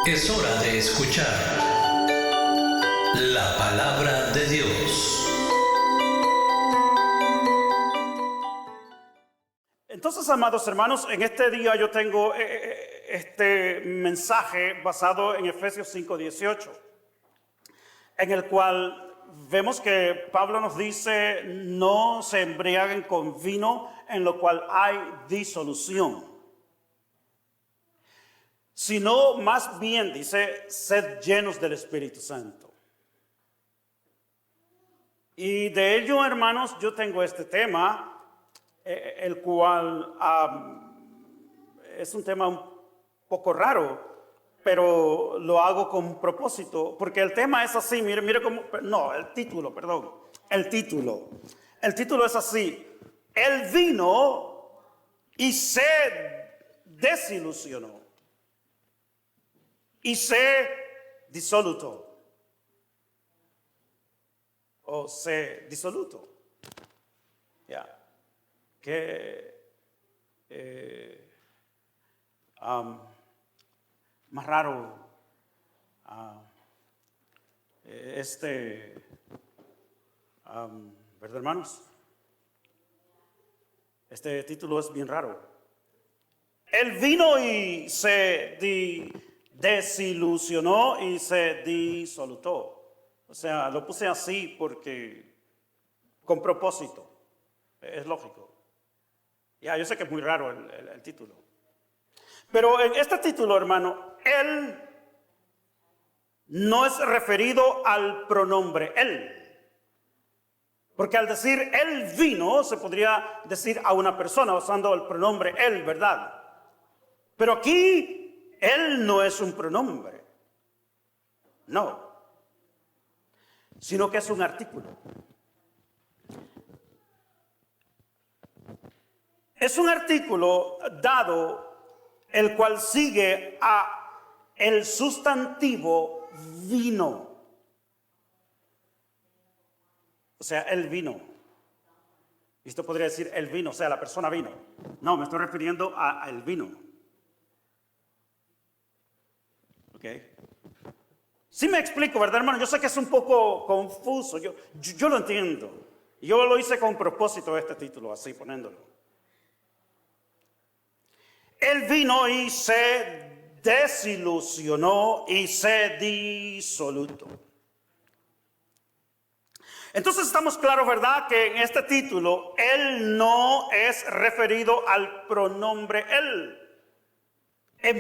Es hora de escuchar la palabra de Dios. Entonces, amados hermanos, en este día yo tengo este mensaje basado en Efesios 5:18, en el cual vemos que Pablo nos dice: no se embriaguen con vino en lo cual hay disolución, sino más bien dice: sed llenos del Espíritu Santo. Y de ello, hermanos, yo tengo este tema, el cual es un tema un poco raro, pero lo hago con propósito, porque el tema es así. Mire cómo, no, el título es así: él vino y se desilusionó y se disoluto, o se disoluto, ya. Que más raro ¿verdad, hermanos? Este título es bien raro. Él vino y se desilusionó y se disolutó. O sea, lo puse así porque con propósito, es lógico. Ya, yo sé que es muy raro el título. Pero en este título, hermano, él no es referido al pronombre él. Porque al decir él vino, se podría decir a una persona usando el pronombre él, ¿verdad? Pero aquí él no es un pronombre. No. Sino que es un artículo. Es un artículo dado, el cual sigue a el sustantivo vino. O sea, él vino. Y esto podría decir él vino, o sea, la persona vino. No, me estoy refiriendo a el vino. ¿Ok? Sí me explico, ¿verdad, hermano? Yo sé que es un poco confuso. Yo lo entiendo. Yo lo hice con propósito este título, así poniéndolo. Él vino y se desilusionó y se disoluto. Entonces estamos claros, ¿verdad?, que en este título él no es referido al pronombre él,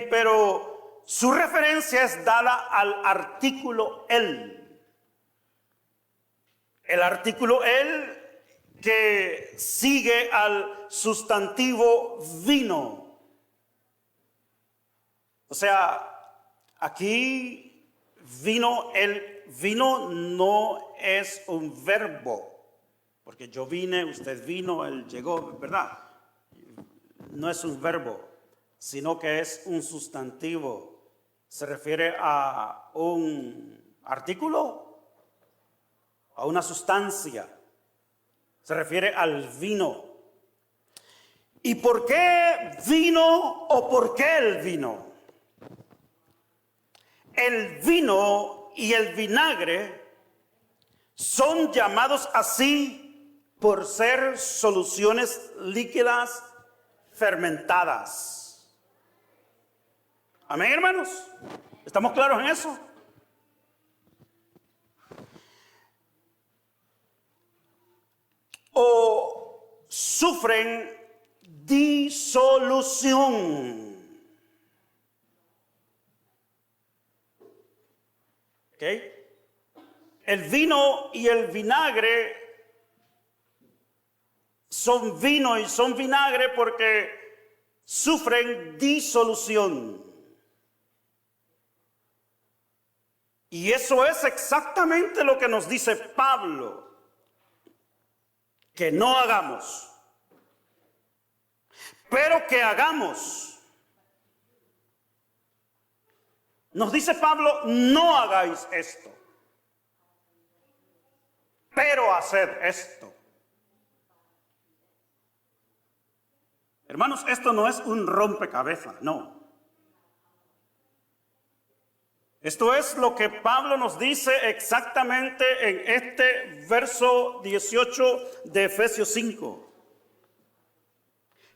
pero su referencia es dada al artículo él. El artículo él que sigue al sustantivo vino. O sea, aquí el vino no es un verbo, porque yo vine, usted vino, él llegó, ¿verdad? No es un verbo, sino que es un sustantivo. Se refiere a un artículo, a una sustancia. Se refiere al vino. ¿Y por qué vino o por qué el vino? El vino y el vinagre son llamados así por ser soluciones líquidas fermentadas. Amén, hermanos. ¿Estamos claros en eso? O sufren disolución. ¿Okay? El vino y el vinagre son vino y son vinagre porque sufren disolución. Y eso es exactamente lo que nos dice Pablo que no hagamos, pero que hagamos. Nos dice Pablo: no hagáis esto, pero haced esto. Hermanos, esto no es un rompecabezas, no. Esto es lo que Pablo nos dice exactamente en este verso 18 de Efesios 5.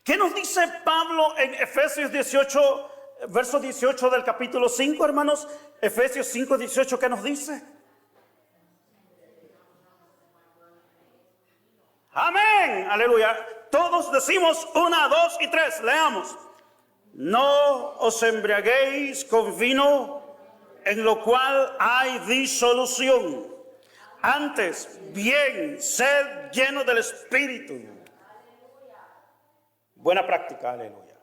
¿Qué nos dice Pablo en Efesios 18, verso 18 del capítulo 5, hermanos? Efesios 5, 18, ¿qué nos dice? Amén, aleluya. Todos decimos 1, 2 y 3, leamos. No os embriaguéis con vino, en lo cual hay disolución. Antes, bien, sed lleno del Espíritu. Buena práctica, aleluya.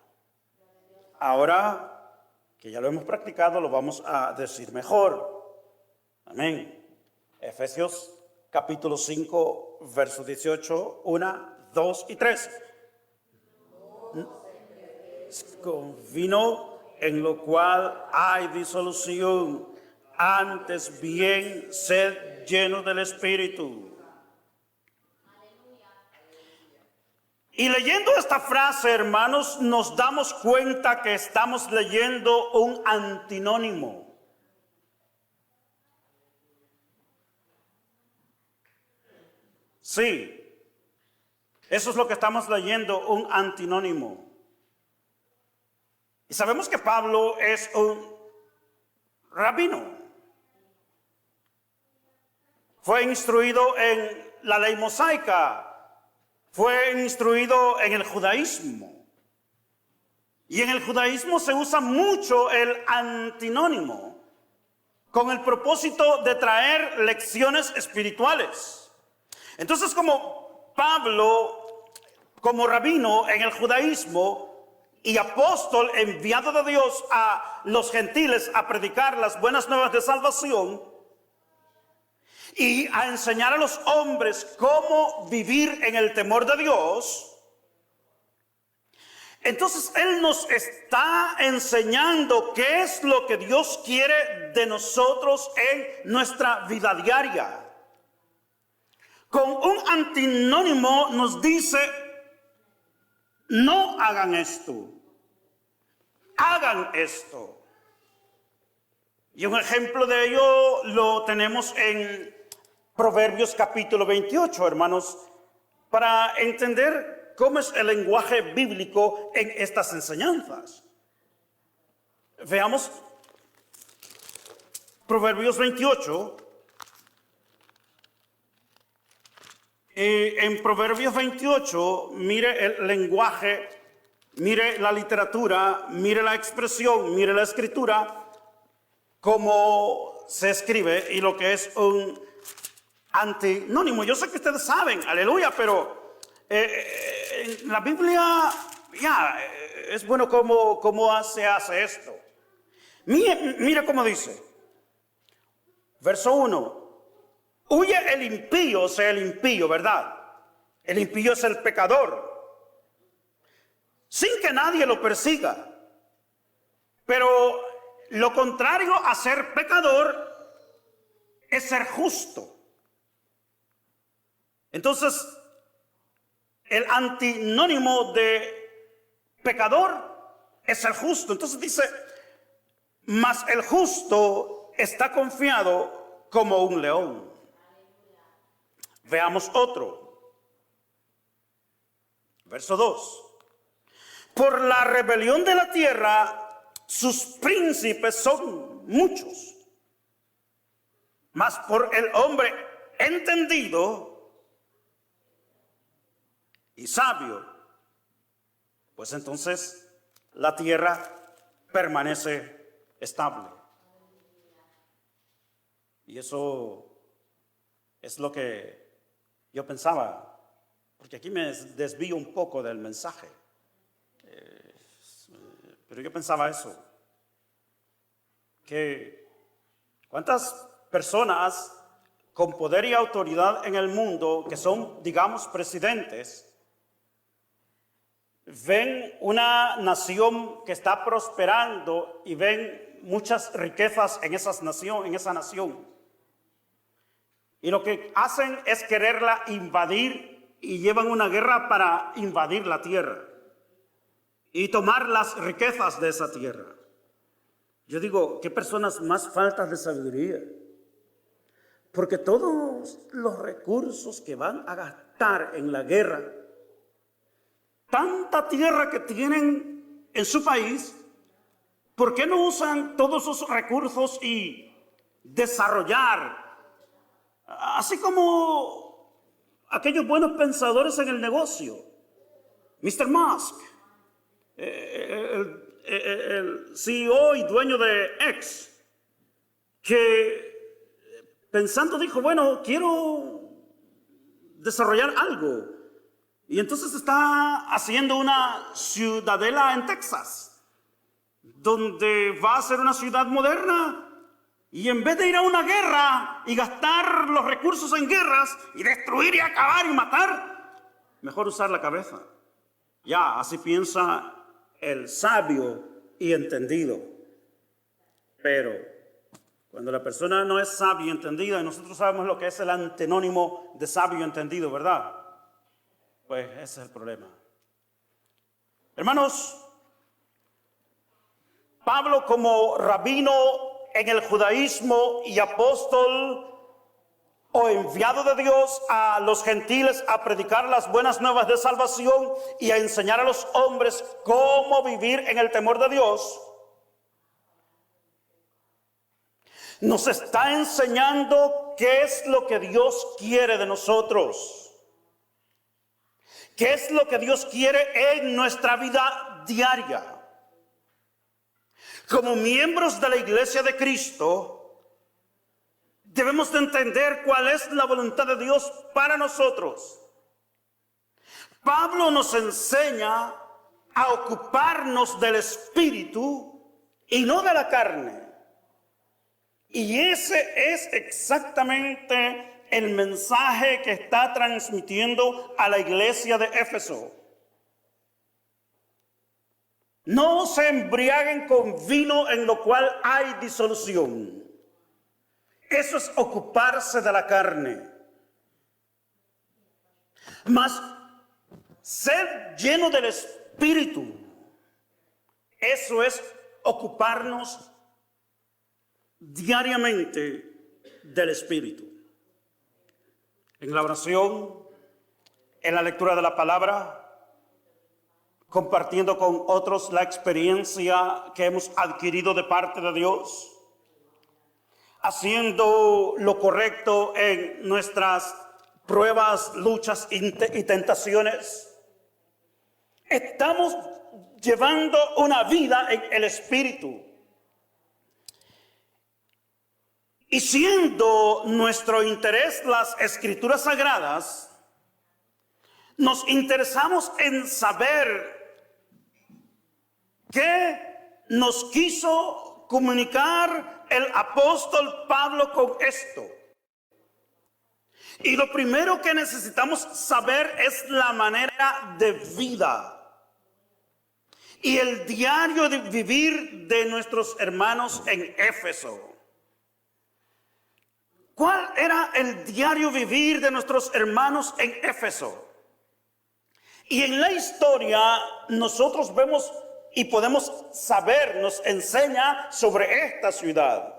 Ahora que ya lo hemos practicado, lo vamos a decir mejor. Amén. Efesios capítulo 5, verso 18, 1, 2 y 3. Con vino en lo cual hay disolución, antes bien sed lleno del Espíritu. Y leyendo esta frase, hermanos, nos damos cuenta que estamos leyendo un antinónimo. Sí, eso es lo que estamos leyendo, un antinónimo. Y sabemos que Pablo es un rabino. Fue instruido en la ley mosaica. Fue instruido en el judaísmo. Y en el judaísmo se usa mucho el antinónimo con el propósito de traer lecciones espirituales. Entonces, como Pablo, como rabino en el judaísmo y apóstol enviado de Dios a los gentiles a predicar las buenas nuevas de salvación y a enseñar a los hombres cómo vivir en el temor de Dios, entonces Él nos está enseñando qué es lo que Dios quiere de nosotros en nuestra vida diaria. Con un antinónimo nos dice, no hagan esto, hagan esto. Y un ejemplo de ello lo tenemos en Proverbios capítulo 28, hermanos, para entender cómo es el lenguaje bíblico en estas enseñanzas. Veamos Proverbios 28. En Proverbios 28, mire el lenguaje, mire la literatura, mire la expresión, mire la escritura, cómo se escribe y lo que es un antinónimo. Yo sé que ustedes saben, aleluya, pero en la Biblia es bueno cómo se hace esto. Mire cómo dice, verso 1. Huye el impío, o sea, el impío, ¿verdad? El impío es el pecador, sin que nadie lo persiga. Pero lo contrario a ser pecador es ser justo. Entonces, el antinónimo de pecador es el justo. Entonces dice, mas el justo está confiado como un león. Veamos otro. Verso 2. Por la rebelión de la tierra, sus príncipes son muchos. Mas por el hombre entendido y sabio, pues entonces la tierra permanece estable. Y eso es lo que yo pensaba, porque aquí me desvío un poco del mensaje, pero yo pensaba eso, que cuántas personas con poder y autoridad en el mundo, que son, digamos, presidentes, ven una nación que está prosperando y ven muchas riquezas en esa nación. Y lo que hacen es quererla invadir y llevan una guerra para invadir la tierra y tomar las riquezas de esa tierra. Yo digo, qué personas más faltas de sabiduría. Porque todos los recursos que van a gastar en la guerra, tanta tierra que tienen en su país, ¿por qué no usan todos esos recursos y desarrollar? Así como aquellos buenos pensadores en el negocio, Mr. Musk, el CEO y dueño de X, que pensando dijo, bueno, quiero desarrollar algo. Y entonces está haciendo una ciudadela en Texas, donde va a ser una ciudad moderna. Y en vez de ir a una guerra y gastar los recursos en guerras y destruir y acabar y matar, mejor usar la cabeza. Ya, así piensa el sabio y entendido. Pero cuando la persona no es sabia y entendida, y nosotros sabemos lo que es el antónimo de sabio y entendido, ¿verdad? Pues ese es el problema. Hermanos, Pablo como rabino en el judaísmo y apóstol o enviado de Dios a los gentiles a predicar las buenas nuevas de salvación y a enseñar a los hombres cómo vivir en el temor de Dios, nos está enseñando qué es lo que Dios quiere de nosotros. ¿Qué es lo que Dios quiere en nuestra vida diaria? Como miembros de la Iglesia de Cristo, debemos de entender cuál es la voluntad de Dios para nosotros. Pablo nos enseña a ocuparnos del Espíritu y no de la carne. Y ese es exactamente el mensaje que está transmitiendo a la iglesia de Éfeso. No se embriaguen con vino en lo cual hay disolución. Eso es ocuparse de la carne. Mas ser lleno del Espíritu, eso es ocuparnos diariamente del Espíritu. En la oración, en la lectura de la palabra, compartiendo con otros la experiencia que hemos adquirido de parte de Dios, haciendo lo correcto en nuestras pruebas, luchas y tentaciones. Estamos llevando una vida en el Espíritu. Y siendo nuestro interés las Escrituras Sagradas, nos interesamos en saber qué nos quiso comunicar el apóstol Pablo con esto. Y lo primero que necesitamos saber es la manera de vida y el diario de vivir de nuestros hermanos en Éfeso. ¿Cuál era el diario vivir de nuestros hermanos en Éfeso? Y en la historia nosotros vemos y podemos saber, nos enseña sobre esta ciudad.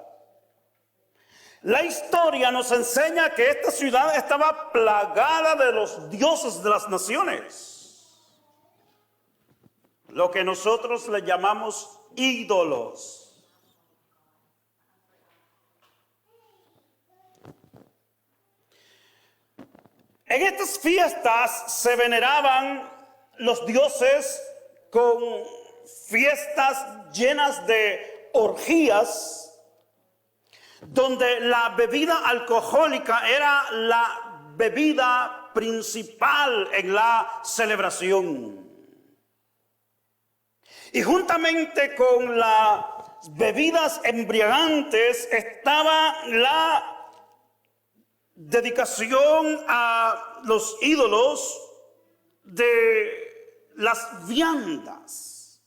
La historia nos enseña que esta ciudad estaba plagada de los dioses de las naciones, lo que nosotros le llamamos ídolos. En estas fiestas se veneraban los dioses con fiestas llenas de orgías, donde la bebida alcohólica era la bebida principal en la celebración. Y juntamente con las bebidas embriagantes estaba la dedicación a los ídolos de las viandas.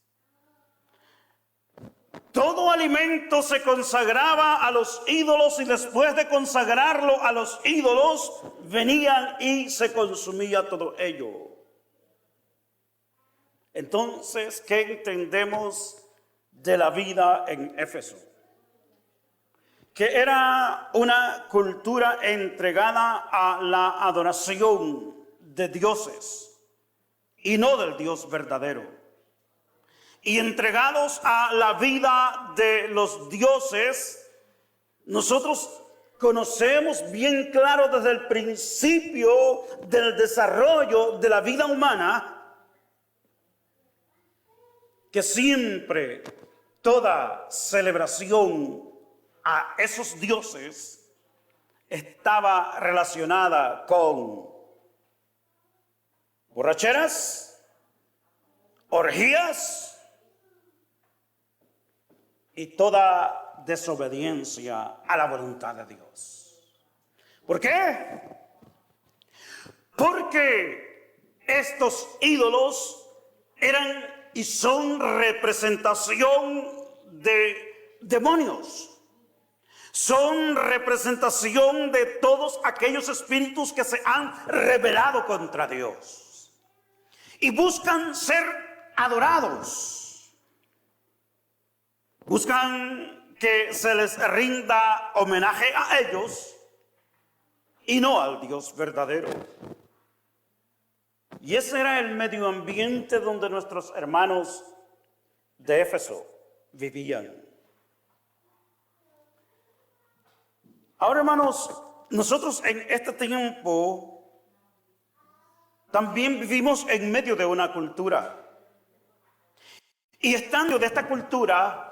Todo alimento se consagraba a los ídolos y después de consagrarlo a los ídolos venían y se consumía todo ello. Entonces, ¿qué entendemos de la vida en Éfeso, que era una cultura entregada a la adoración de dioses y no del Dios verdadero, y entregados a la vida de los dioses. Nosotros conocemos bien claro desde el principio del desarrollo de la vida humana que siempre toda celebración a esos dioses estaba relacionada con borracheras, orgías y toda desobediencia a la voluntad de Dios. ¿Por qué? Porque estos ídolos eran y son representación de demonios. Son representación de todos aquellos espíritus que se han rebelado contra Dios y buscan ser adorados. Buscan que se les rinda homenaje a ellos y no al Dios verdadero. Y ese era el medio ambiente donde nuestros hermanos de Éfeso vivían. Ahora, hermanos, nosotros en este tiempo también vivimos en medio de una cultura. Y estando de esta cultura,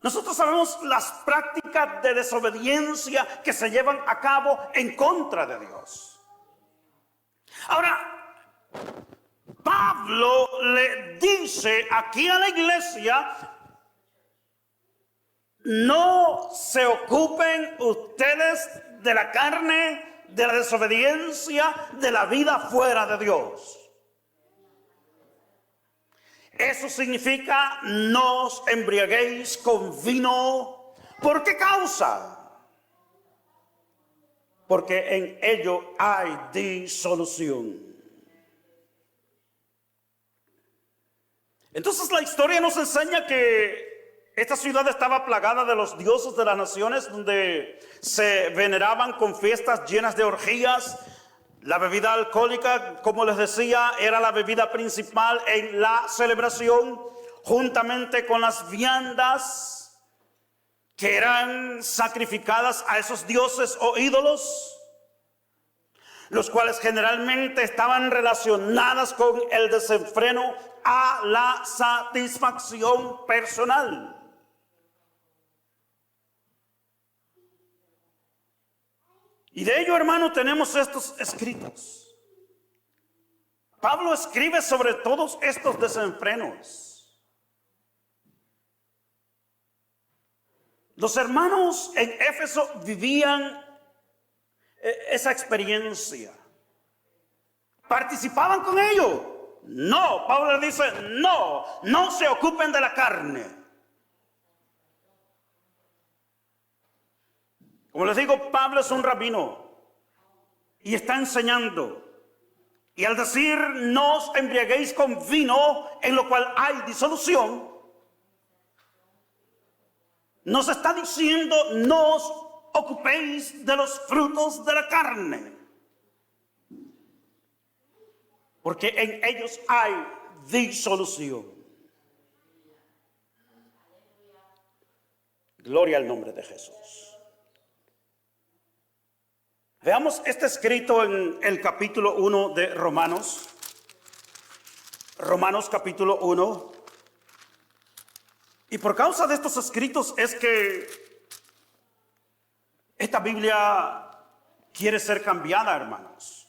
nosotros sabemos las prácticas de desobediencia que se llevan a cabo en contra de Dios. Ahora, Pablo le dice aquí a la iglesia: no se ocupen ustedes de la carne, de la desobediencia, de la vida fuera de Dios. Eso significa: no os embriaguéis con vino. ¿Por qué causa? Porque en ello hay disolución. Entonces la historia nos enseña que esta ciudad estaba plagada de los dioses de las naciones, donde se veneraban con fiestas llenas de orgías. La bebida alcohólica, como les decía, era la bebida principal en la celebración, juntamente con las viandas que eran sacrificadas a esos dioses o ídolos, los cuales generalmente estaban relacionadas con el desenfreno a la satisfacción personal. Y de ello, hermano, tenemos estos escritos. Pablo escribe sobre todos estos desenfrenos. Los hermanos en Éfeso vivían esa experiencia. ¿Participaban con ello? No. Pablo le dice: no se ocupen de la carne. Como les digo, Pablo es un rabino y está enseñando. Y al decir: no os embriaguéis con vino, en lo cual hay disolución, nos está diciendo: no os ocupéis de los frutos de la carne, porque en ellos hay disolución. Gloria al nombre de Jesús. Veamos este escrito en el capítulo 1 de Romanos. Romanos capítulo 1. Y por causa de estos escritos es que esta Biblia quiere ser cambiada, hermanos.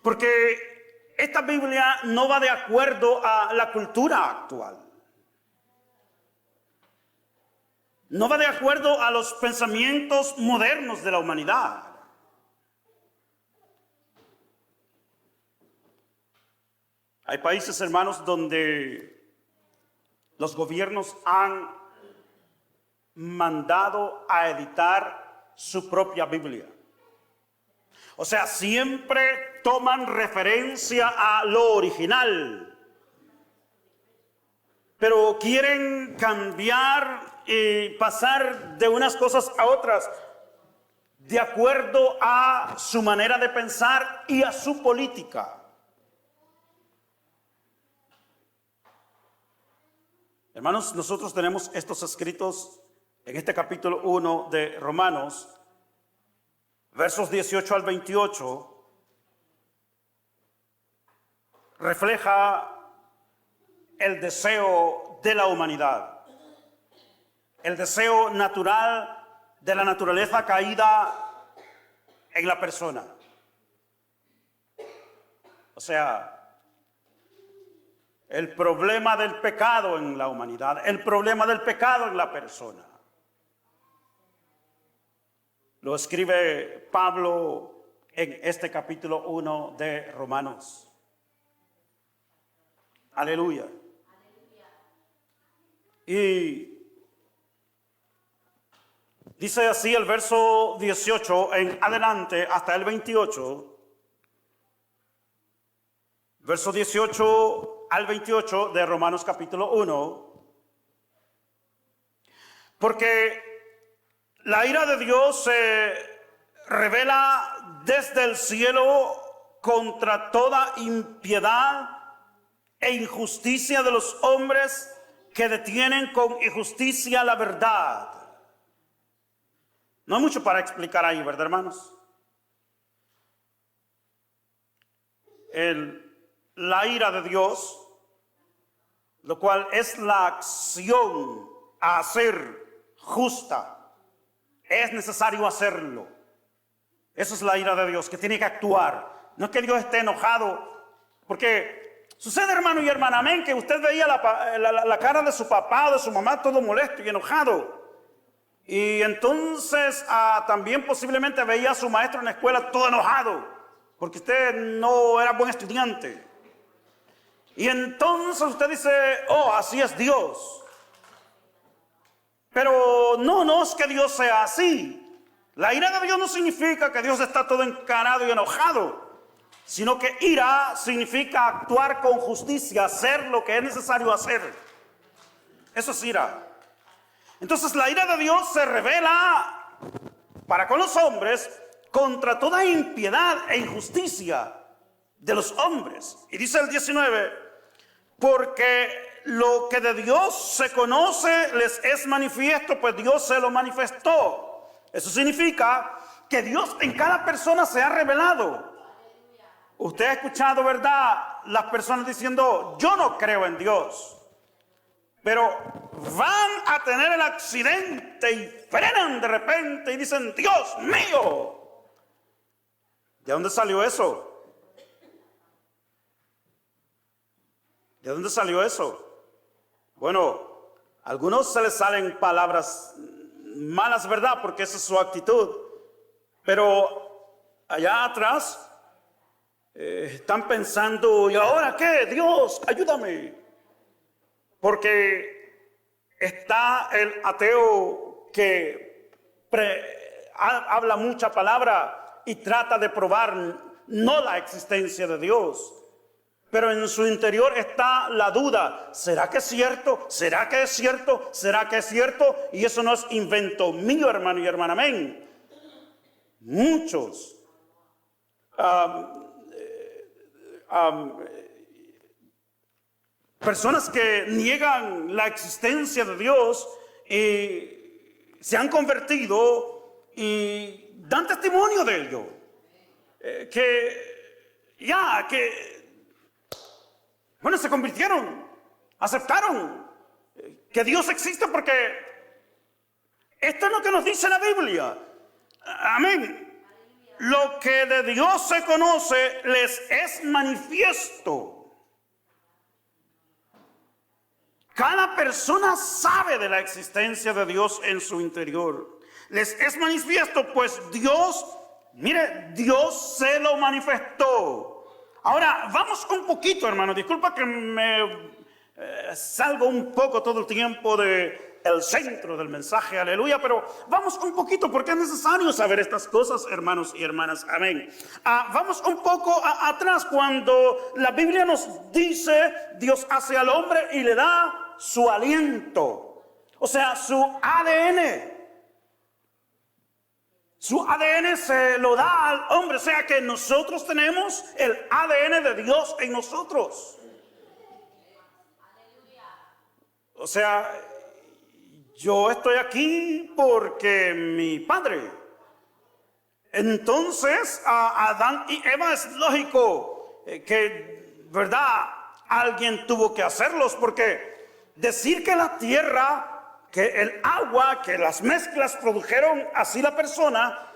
Porque esta Biblia no va de acuerdo a la cultura actual. No va de acuerdo a los pensamientos modernos de la humanidad. Hay países, hermanos, donde los gobiernos han mandado a editar su propia Biblia. O sea, siempre toman referencia a lo original, pero quieren cambiar y pasar de unas cosas a otras de acuerdo a su manera de pensar y a su política. Hermanos, nosotros tenemos estos escritos en este capítulo 1 de Romanos, versos 18 al 28, refleja el deseo de la humanidad, el deseo natural de la naturaleza caída en la persona. O sea, el problema del pecado en la humanidad, el problema del pecado en la persona. Lo escribe Pablo en este capítulo 1 de Romanos. Aleluya. Y dice así el verso 18 en adelante hasta el 28. Verso 18 al 28 de Romanos capítulo 1. Porque la ira de Dios se revela desde el cielo contra toda impiedad e injusticia de los hombres que detienen con injusticia la verdad. No hay mucho para explicar ahí, ¿verdad, hermanos? La ira de Dios, lo cual es la acción a hacer justa, es necesario hacerlo. Eso es la ira de Dios, que tiene que actuar. No es que Dios esté enojado, porque sucede, hermano y hermana, amén, que usted veía la cara de su papá o de su mamá todo molesto y enojado. Y entonces también posiblemente veía a su maestro en la escuela todo enojado, porque usted no era buen estudiante. Y entonces usted dice, oh, así es Dios. Pero no es que Dios sea así. La ira de Dios no significa que Dios está todo encarado y enojado, sino que ira significa actuar con justicia, hacer lo que es necesario hacer. Eso es ira. Entonces la ira de Dios se revela para con los hombres contra toda impiedad e injusticia de los hombres. Y dice el 19, porque lo que de Dios se conoce les es manifiesto, pues Dios se lo manifestó. Eso significa que Dios en cada persona se ha revelado. Usted ha escuchado, ¿verdad?, las personas diciendo, yo no creo en Dios. Pero van a tener el accidente y frenan de repente y dicen, Dios mío. ¿De dónde salió eso? ¿De dónde salió eso? Bueno, a algunos se les salen palabras malas, ¿verdad? Porque esa es su actitud. Pero allá atrás están pensando, ¿y ahora qué? Dios, ayúdame. Porque está el ateo que habla mucha palabra y trata de probar no la existencia de Dios. Pero en su interior está la duda. ¿Será que es cierto? ¿Será que es cierto? ¿Será que es cierto? Y eso no es invento mío, hermano y hermana, amén. Muchos personas que niegan la existencia de Dios se han convertido y dan testimonio de ello. Bueno, se convirtieron, aceptaron que Dios existe porque esto es lo que nos dice la Biblia. Amén. Lo que de Dios se conoce les es manifiesto. Cada persona sabe de la existencia de Dios en su interior. Les es manifiesto, pues Dios, mire, Dios se lo manifestó. Ahora, vamos un poquito, hermano. Disculpa que me salgo un poco todo el tiempo de el centro del mensaje, aleluya. Pero vamos un poquito, porque es necesario saber estas cosas, hermanos y hermanas, amén. Vamos un poco atrás, cuando la Biblia nos dice, Dios hace al hombre y le da su aliento, o sea, su ADN. Su ADN se lo da al hombre, o sea que nosotros tenemos el ADN de Dios en nosotros. O sea, yo estoy aquí porque mi padre. Entonces, a Adán y Eva es lógico que, ¿verdad? Alguien tuvo que hacerlos, porque decir que la tierra, que el agua, que las mezclas produjeron así la persona,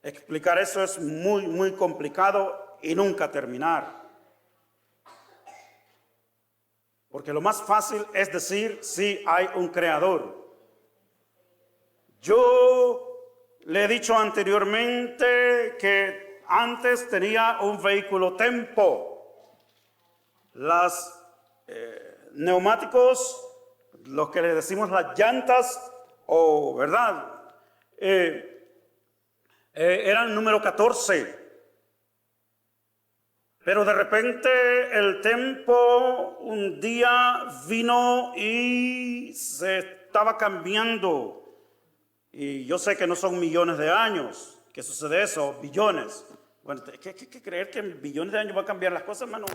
explicar eso es muy, muy complicado y nunca terminar. Porque lo más fácil es decir, sí, hay un creador. Yo le he dicho anteriormente que antes tenía un vehículo Tempo. Las neumáticos, los que le decimos las llantas, ¿verdad? Eran número 14. Pero de repente el Tempo un día vino y se estaba cambiando. Y yo sé que no son millones de años que sucede eso, billones. Bueno, ¿qué creer que en billones de años va a cambiar las cosas, hermano?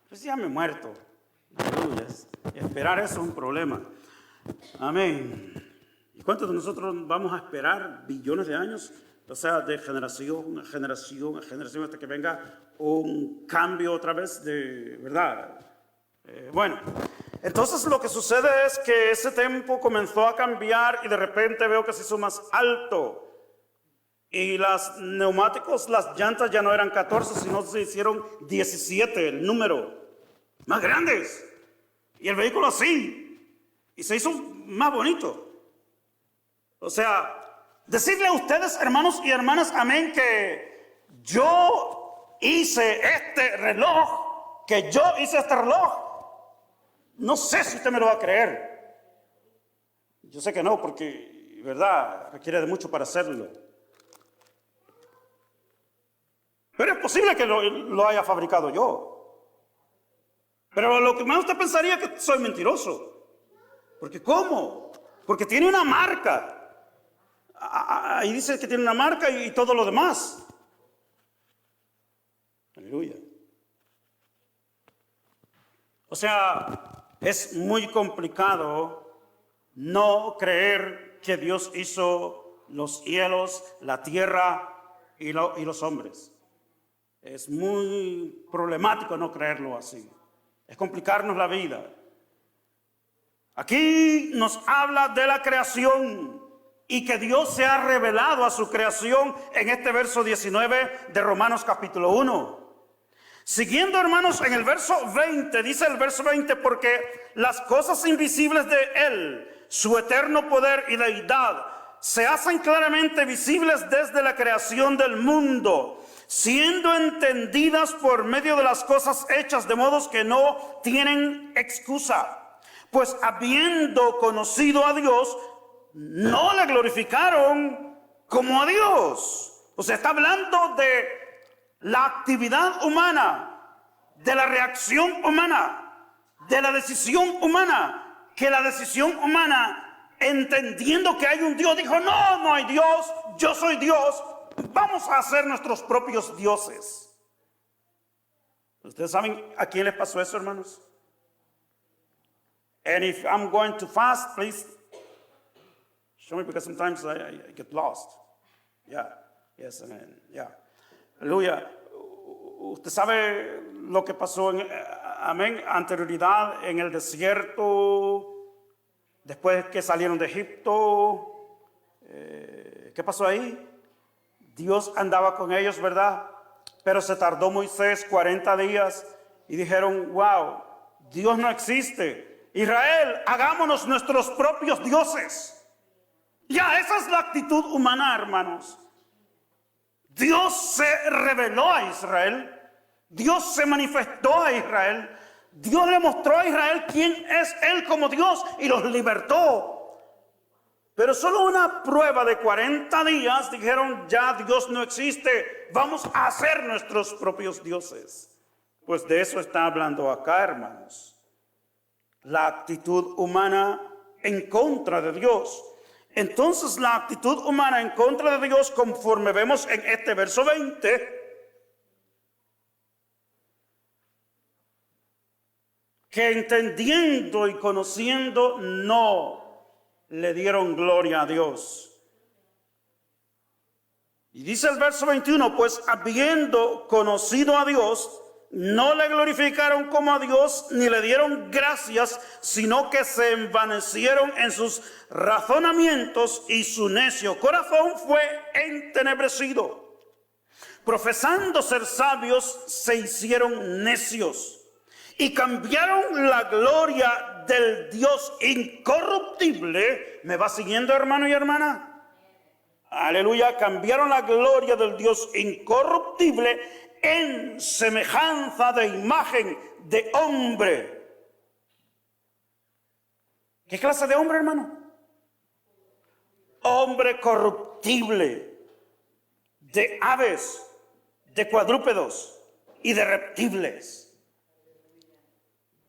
Pues ya me he muerto. Aleluya. Esperar eso es un problema. Amén. ¿Y cuántos de nosotros vamos a esperar billones de años? O sea, de generación a generación a generación, hasta que venga un cambio otra vez de verdad. Bueno, entonces lo que sucede es que ese tiempo comenzó a cambiar y de repente veo que se hizo más alto. Y los neumáticos, las llantas ya no eran 14, sino se hicieron 17, el número, más grandes. Y el vehículo así. Y se hizo más bonito. O sea, decirle a ustedes, hermanos y hermanas, amén, que yo hice este reloj, no sé si usted me lo va a creer. Yo sé que no, porque, verdad, requiere de mucho para hacerlo. Pero es posible que lo haya fabricado yo. Pero lo que más usted pensaría es que soy mentiroso. Porque ¿cómo? Porque tiene una marca. Ahí dice que tiene una marca y todo lo demás. Aleluya. O sea, es muy complicado no creer que Dios hizo los cielos, la tierra y los hombres. Es muy problemático no creerlo así. Es complicarnos la vida. Aquí nos habla de la creación y que Dios se ha revelado a su creación en este verso 19 de Romanos capítulo 1. Siguiendo, hermanos, en el verso 20, dice el verso 20, porque las cosas invisibles de Él, su eterno poder y deidad, se hacen claramente visibles desde la creación del mundo, siendo entendidas por medio de las cosas hechas, de modos que no tienen excusa. Pues habiendo conocido a Dios, no le glorificaron como a Dios. O sea, está hablando de la actividad humana, de la reacción humana, de la decisión humana, que la decisión humana, entendiendo que hay un Dios, dijo, no hay Dios, yo soy Dios, vamos a hacer nuestros propios dioses. ¿Ustedes saben a quién les pasó eso, hermanos? And if I'm going too fast, please show me, because sometimes I get lost. Yeah, yes, amen, yeah. Aleluya. Usted sabe lo que pasó amén, anterioridad en el desierto, después que salieron de Egipto. ¿Qué pasó ahí? Dios andaba con ellos, ¿verdad? Pero se tardó Moisés 40 días y dijeron, wow, Dios no existe. Israel, hagámonos nuestros propios dioses. Ya, esa es la actitud humana, hermanos. Dios se reveló a Israel. Dios se manifestó a Israel. Dios le mostró a Israel quién es Él como Dios y los libertó. Pero solo una prueba de 40 días dijeron, ya Dios no existe, vamos a hacer nuestros propios dioses. Pues de eso está hablando acá, hermanos. La actitud humana en contra de Dios. Entonces la actitud humana en contra de Dios, conforme vemos en este verso 20, que entendiendo y conociendo no le dieron gloria a Dios. Y dice el verso 21, pues habiendo conocido a Dios, no le glorificaron como a Dios, ni le dieron gracias, sino que se envanecieron en sus razonamientos y su necio corazón fue entenebrecido. Profesando ser sabios, se hicieron necios y cambiaron la gloria del Dios incorruptible. ¿Me va siguiendo, hermano y hermana? Aleluya. Cambiaron la gloria del Dios incorruptible en semejanza de imagen de hombre. ¿Qué clase de hombre, hermano? Hombre corruptible, de aves, de cuadrúpedos y de reptiles.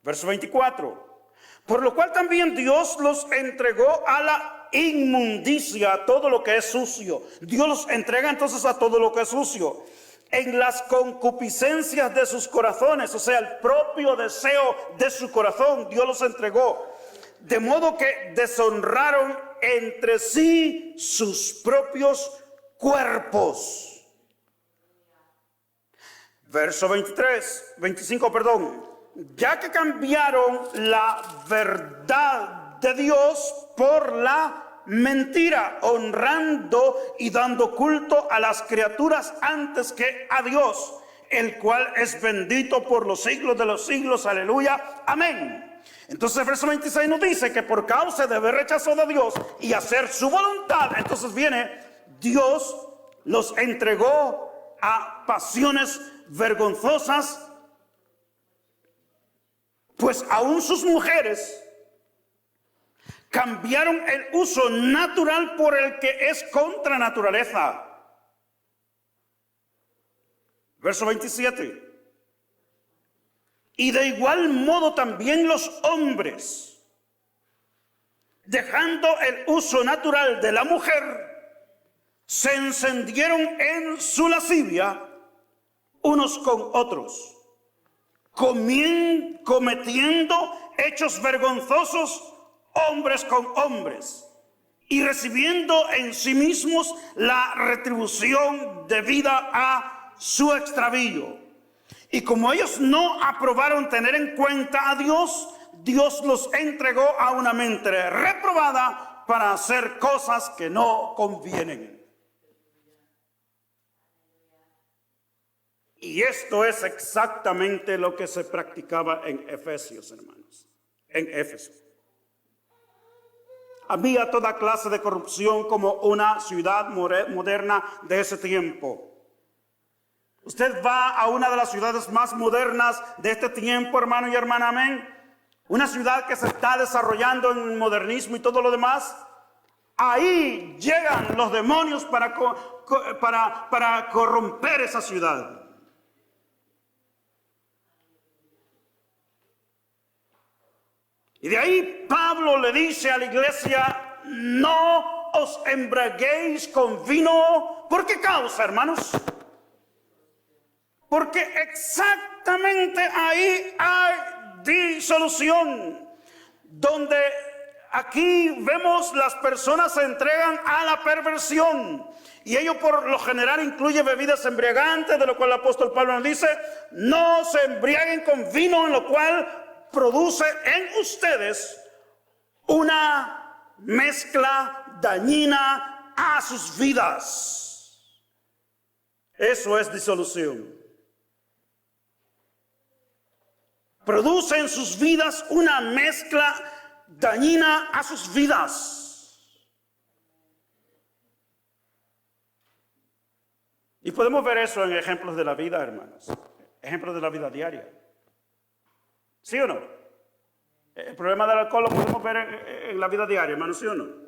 Verso 24. Por lo cual también Dios los entregó a la inmundicia, a todo lo que es sucio. Dios los entrega entonces a todo lo que es sucio. En las concupiscencias de sus corazones, o sea, el propio deseo de su corazón, Dios los entregó. De modo que deshonraron entre sí sus propios cuerpos. Verso 25, perdón. Ya que cambiaron la verdad de Dios por la mentira, honrando y dando culto a las criaturas antes que a Dios, el cual es bendito por los siglos de los siglos. Aleluya, amén. Entonces el verso 26 nos dice que por causa de haber rechazado a Dios y hacer su voluntad, entonces viene, Dios los entregó a pasiones vergonzosas. Pues aún sus mujeres cambiaron el uso natural por el que es contra naturaleza. Verso 27. Y de igual modo también los hombres, dejando el uso natural de la mujer, se encendieron en su lascivia unos con otros, cometiendo hechos vergonzosos hombres con hombres y recibiendo en sí mismos la retribución debida a su extravío. Y como ellos no aprobaron tener en cuenta a Dios, Dios los entregó a una mente reprobada para hacer cosas que no convienen. Y esto es exactamente lo que se practicaba en Efesios, hermanos. En Éfeso. Había toda clase de corrupción como una ciudad moderna de ese tiempo. Usted va a una de las ciudades más modernas de este tiempo, hermano y hermana, amén. Una ciudad que se está desarrollando en el modernismo y todo lo demás. Ahí llegan los demonios para corromper esa ciudad. Y de ahí Pablo le dice a la iglesia, no os embriaguéis con vino. ¿Por qué causa, hermanos? Porque exactamente ahí hay disolución. Donde aquí vemos las personas se entregan a la perversión. Y ello por lo general incluye bebidas embriagantes, de lo cual el apóstol Pablo nos dice, no se embriaguen con vino, en lo cual produce en ustedes una mezcla dañina a sus vidas. Eso es disolución. Produce en sus vidas una mezcla dañina a sus vidas. Y podemos ver eso en ejemplos de la vida, hermanos. Ejemplos de la vida diaria. ¿Sí o no? El problema del alcohol lo podemos ver en la vida diaria, hermano, ¿sí o no?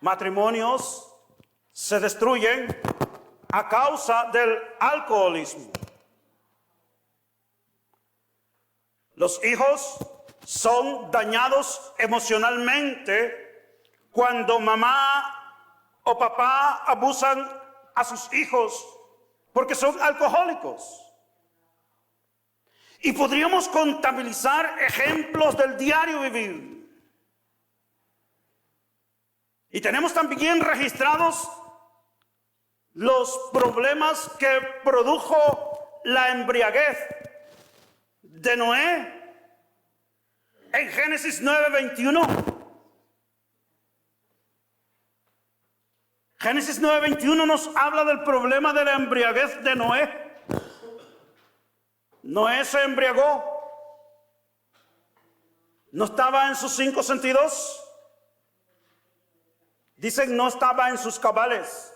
Matrimonios se destruyen a causa del alcoholismo. Los hijos son dañados emocionalmente cuando mamá o papá abusan a sus hijos porque son alcohólicos. Y podríamos contabilizar ejemplos del diario vivir. Y tenemos también registrados los problemas que produjo la embriaguez de Noé en Génesis 9:21. Génesis 9:21 nos habla del problema de la embriaguez de Noé. Noé se embriagó. No estaba en sus 5 sentidos. Dicen no estaba en sus cabales.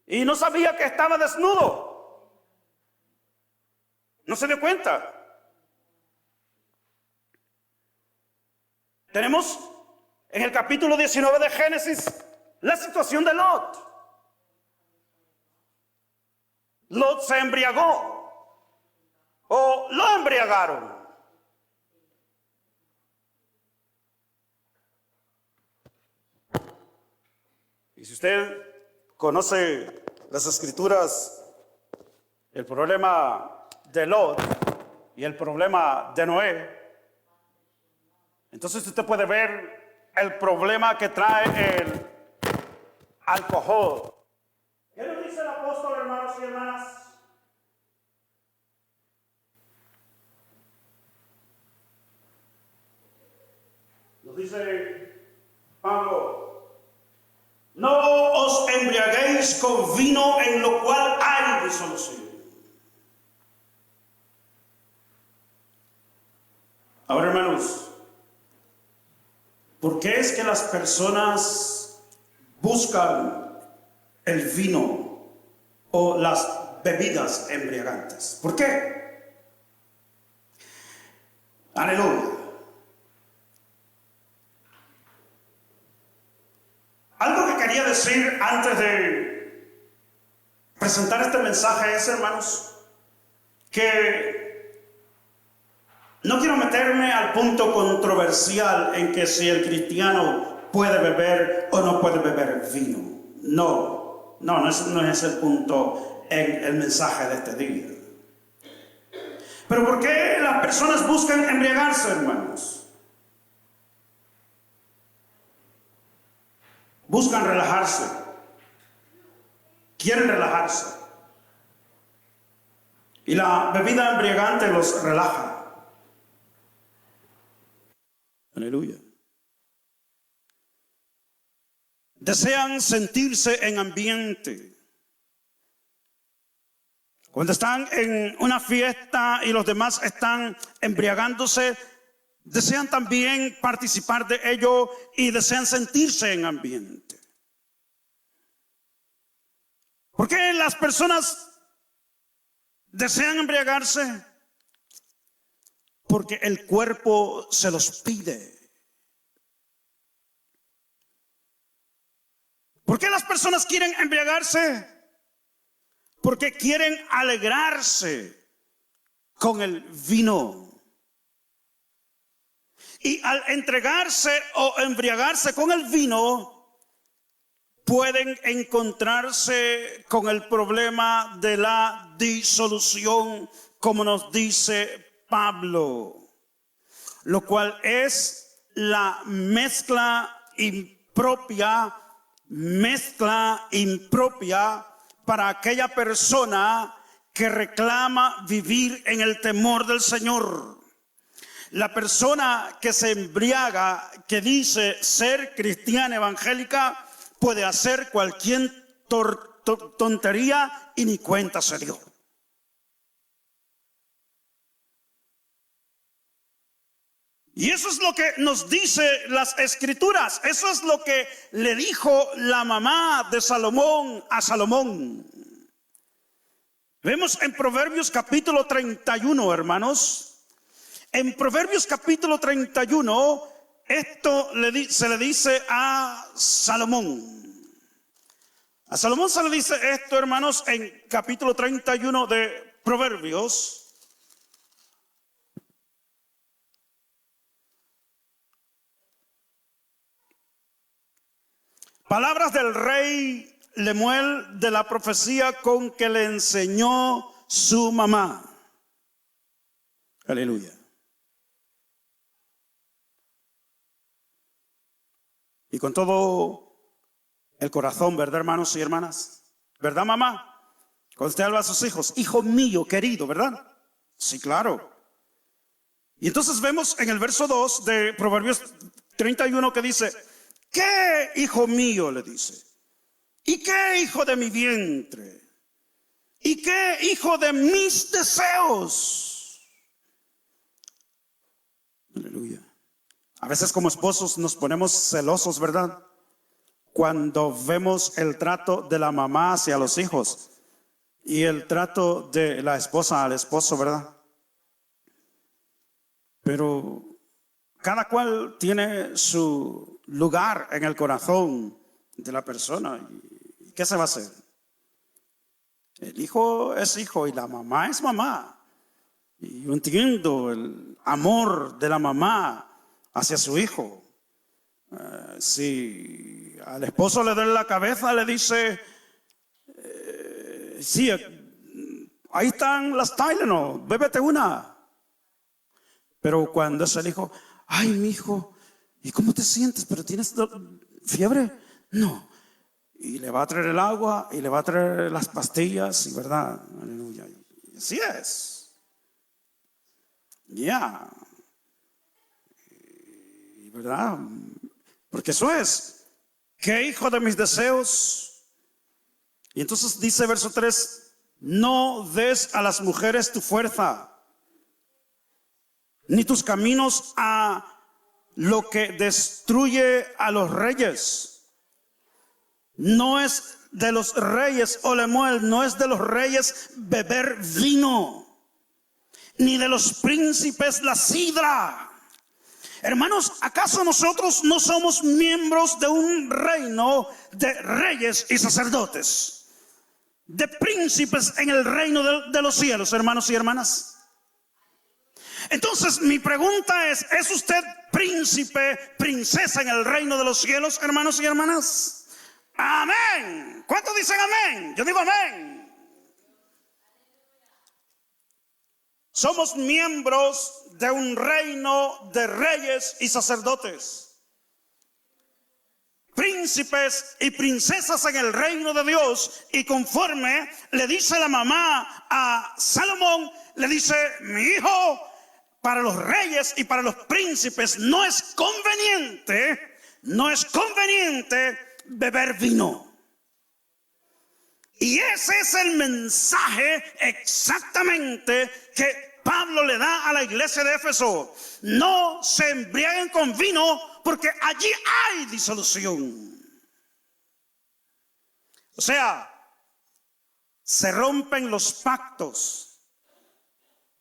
Y no sabía que estaba desnudo. No se dio cuenta. Tenemos en el capítulo 19 de Génesis la situación de Lot. Lot se embriagó o lo embriagaron. Y si usted conoce las escrituras, el problema de Lot y el problema de Noé, entonces usted puede ver el problema que trae el alcohol. ¿Qué nos dice el apóstol, hermanos y hermanas? Nos dice Pablo: no os embriaguéis con vino en lo cual hay disolución. Ahora, hermanos, ¿por qué es que las personas buscan el vino o las bebidas embriagantes? ¿Por qué? Aleluya. Algo que quería decir antes de presentar este mensaje es, hermanos, que no quiero meterme al punto controversial en que si el cristiano puede beber o no puede beber vino. No es el punto en el mensaje de este día. Pero ¿por qué las personas buscan embriagarse, hermanos? Buscan relajarse. Quieren relajarse. Y la bebida embriagante los relaja. Aleluya. Desean sentirse en ambiente. Cuando están en una fiesta y los demás están embriagándose, desean también participar de ello y desean sentirse en ambiente. ¿Por qué las personas desean embriagarse? Porque el cuerpo se los pide. ¿Por qué las personas quieren embriagarse? Porque quieren alegrarse con el vino. Y al entregarse o embriagarse con el vino, pueden encontrarse con el problema de la disolución, como nos dice Pablo, lo cual es la mezcla impropia para aquella persona que reclama vivir en el temor del Señor. La persona que se embriaga, que dice ser cristiana evangélica, puede hacer cualquier tontería y ni cuenta se dio. Y eso es lo que nos dice las escrituras. Eso es lo que le dijo la mamá de Salomón a Salomón. Vemos en Proverbios capítulo 31, hermanos. En Proverbios capítulo 31, esto se le dice a Salomón. A Salomón se le dice esto, hermanos, en capítulo 31 de Proverbios. Palabras del rey Lemuel de la profecía con que le enseñó su mamá. Aleluya. Y con todo el corazón, ¿verdad, hermanos y hermanas? ¿Verdad, mamá? Cuando usted habla a sus hijos, hijo mío querido, ¿verdad? Sí, claro. Y entonces vemos en el verso 2 de Proverbios 31 que dice, ¿qué hijo mío? Le dice. ¿Y qué hijo de mi vientre? ¿Y qué hijo de mis deseos? Aleluya. A veces como esposos nos ponemos celosos, ¿verdad? Cuando vemos el trato de la mamá hacia los hijos y el trato de la esposa al esposo, ¿verdad? Pero cada cual tiene su lugar en el corazón de la persona. ¿Y qué se va a hacer? El hijo es hijo y la mamá es mamá. Y yo entiendo el amor de la mamá hacia su hijo. Si al esposo le duele la cabeza, le dice, sí, ahí están las Tylenol, bébete una. Pero cuando es el hijo, ay, mi hijo, ¿y cómo te sientes? ¿Pero tienes fiebre? No. Y le va a traer el agua y le va a traer las pastillas, y verdad, aleluya. Así es. Ya. Y verdad, porque eso es. ¿Qué hijo de mis deseos? Y entonces dice verso 3, no des a las mujeres tu fuerza, ni tus caminos a lo que destruye a los reyes. No es de los reyes, oh Lemuel, no es de los reyes beber vino, ni de los príncipes la sidra. Hermanos, ¿acaso nosotros no somos miembros de un reino de reyes y sacerdotes? De príncipes en el reino de los cielos, hermanos y hermanas. Entonces mi pregunta es usted príncipe, princesa en el reino de los cielos, hermanos y hermanas? Amén. ¿Cuántos dicen amén? Yo digo amén. Somos miembros de un reino de reyes y sacerdotes, príncipes y princesas en el reino de Dios. Y conforme le dice la mamá a Salomón, le dice, mi hijo, para los reyes y para los príncipes no es conveniente beber vino. Y ese es el mensaje exactamente que Pablo le da a la iglesia de Éfeso. No se embriaguen con vino porque allí hay disolución. O sea, se rompen los pactos,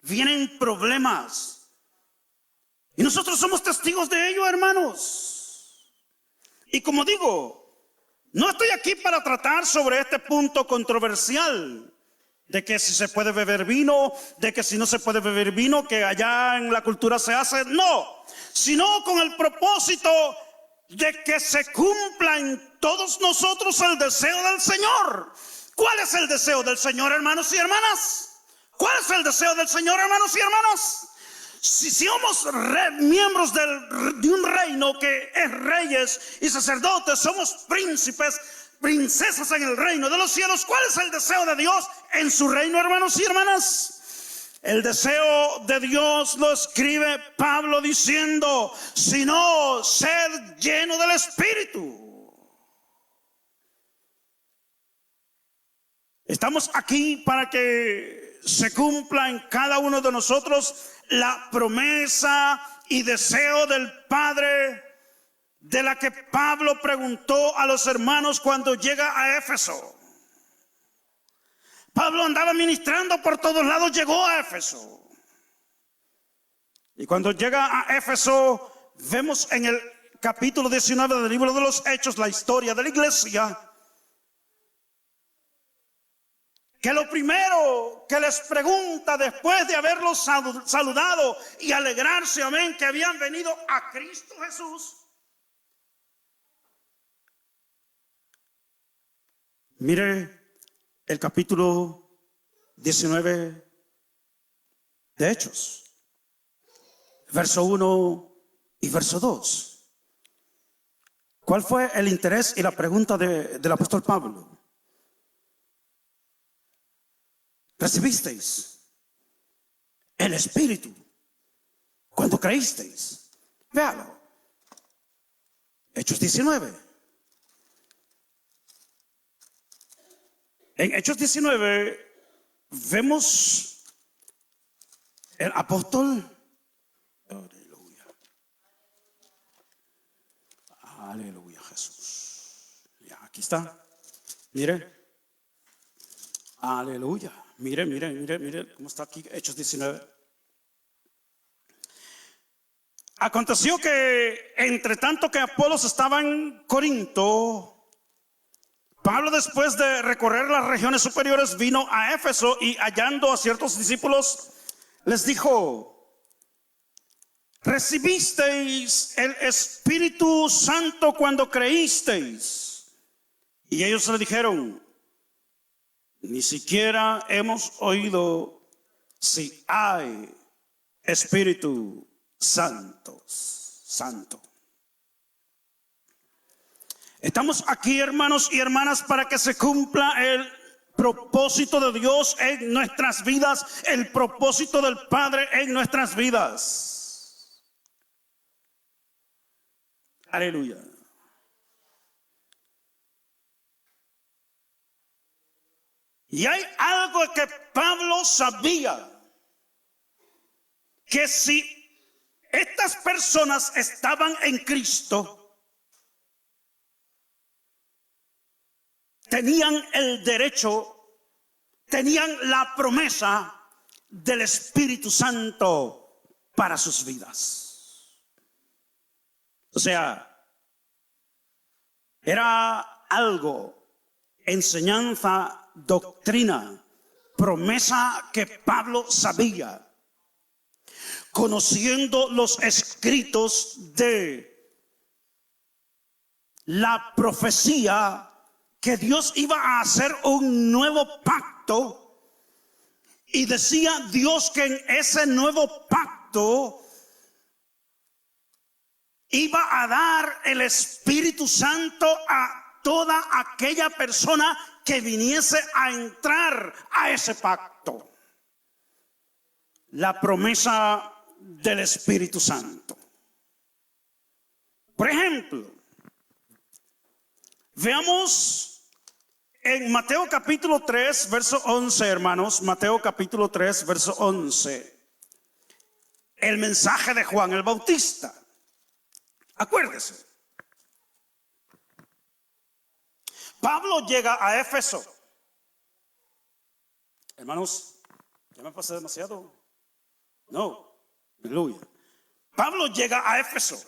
vienen problemas. Y nosotros somos testigos de ello, hermanos. Y como digo, no estoy aquí para tratar sobre este punto controversial de que si se puede beber vino, de que si no se puede beber vino, que allá en la cultura se hace. No, sino con el propósito de que se cumpla en todos nosotros el deseo del Señor. ¿Cuál es el deseo del Señor, hermanos y hermanas? ¿Cuál es el deseo del Señor, hermanos y hermanas? Si somos miembros de un reino que es reyes y sacerdotes, somos príncipes, princesas en el reino de los cielos, ¿cuál es el deseo de Dios en su reino, hermanos y hermanas? El deseo de Dios lo escribe Pablo diciendo, sino sed lleno del Espíritu. Estamos aquí para que se cumpla en cada uno de nosotros la promesa y deseo del Padre, de la que Pablo preguntó a los hermanos cuando llega a Éfeso. Pablo andaba ministrando por todos lados, llegó a Éfeso. Y cuando llega a Éfeso, vemos en el capítulo 19 del libro de los Hechos la historia de la iglesia. Que lo primero que les pregunta después de haberlos saludado y alegrarse, amén, que habían venido a Cristo Jesús. Mire el capítulo 19 de Hechos, verso 1 y verso 2. ¿Cuál fue el interés y la pregunta del apóstol Pablo? ¿Recibisteis el Espíritu cuando creísteis? Véalo. Hechos 19. En Hechos 19 vemos el apóstol. Aleluya. Aleluya, Jesús. Ya, aquí está. Mire. Aleluya. Mire cómo está aquí Hechos 19. Aconteció que entre tanto que Apolos estaba en Corinto, Pablo, después de recorrer las regiones superiores, vino a Éfeso y hallando a ciertos discípulos les dijo: ¿recibisteis el Espíritu Santo cuando creísteis? Y ellos le dijeron: ni siquiera hemos oído si hay Espíritu Santo. Estamos aquí, hermanos y hermanas, para que se cumpla el propósito de Dios en nuestras vidas, el propósito del Padre en nuestras vidas. Aleluya. Y hay algo que Pablo sabía, que si estas personas estaban en Cristo, tenían el derecho, tenían la promesa del Espíritu Santo para sus vidas. O sea, era algo, enseñanza, doctrina, promesa que Pablo sabía, conociendo los escritos de la profecía que Dios iba a hacer un nuevo pacto, y decía Dios que en ese nuevo pacto iba a dar el Espíritu Santo a toda aquella persona que viniese a entrar a ese pacto. La promesa del Espíritu Santo. Por ejemplo, veamos en Mateo capítulo 3, verso 11, hermanos. Mateo capítulo 3, verso 11. El mensaje de Juan el Bautista. Acuérdese. Pablo llega a Éfeso. Hermanos, ¿ya me pasé demasiado? No, aleluya. Pablo llega a Éfeso.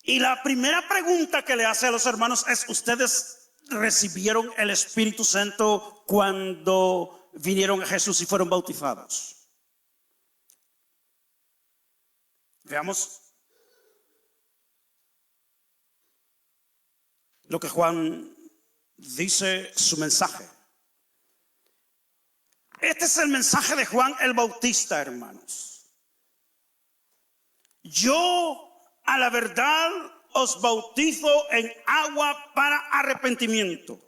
Y la primera pregunta que le hace a los hermanos es: ¿ustedes recibieron el Espíritu Santo cuando vinieron a Jesús y fueron bautizados? Veamos lo que Juan dice, su mensaje. Este es el mensaje de Juan el Bautista, hermanos. Yo, a la verdad, os bautizo en agua para arrepentimiento.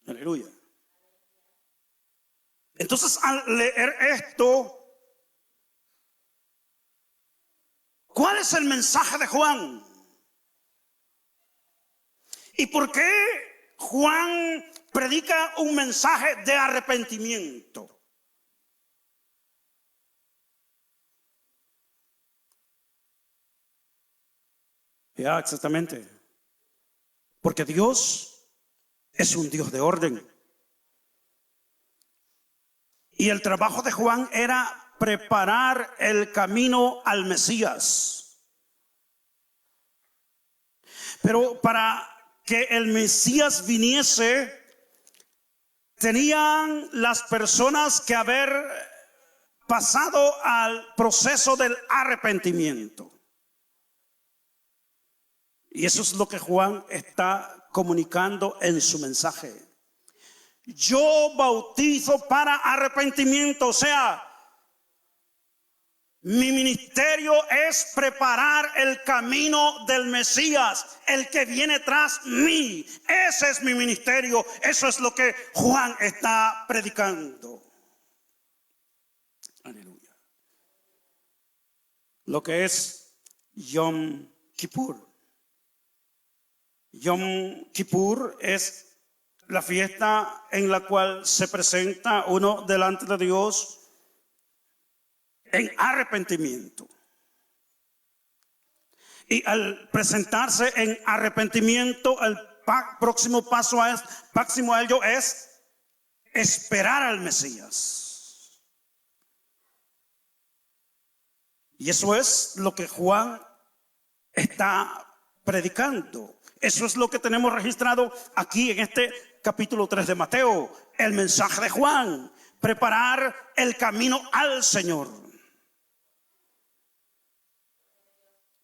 Aleluya. Entonces, al leer esto, ¿cuál es el mensaje de Juan? ¿Y por qué Juan predica un mensaje de arrepentimiento? Ya, exactamente. Porque Dios es un Dios de orden. Y el trabajo de Juan era preparar el camino al Mesías. Pero para que el Mesías viniese, tenían las personas que haber pasado al proceso del arrepentimiento. Y eso es lo que Juan está comunicando en su mensaje. Yo bautizo para arrepentimiento, o sea, mi ministerio es preparar el camino del Mesías, el que viene tras mí. Ese es mi ministerio, eso es lo que Juan está predicando. Aleluya. Lo que es Yom Kippur. Yom Kippur es la fiesta en la cual se presenta uno delante de Dios en arrepentimiento. Y al presentarse en arrepentimiento, el próximo paso a ello es esperar al Mesías. Y eso es lo que Juan está predicando. Eso es lo que tenemos registrado aquí en este capítulo 3 de Mateo. El mensaje de Juan: preparar el camino al Señor.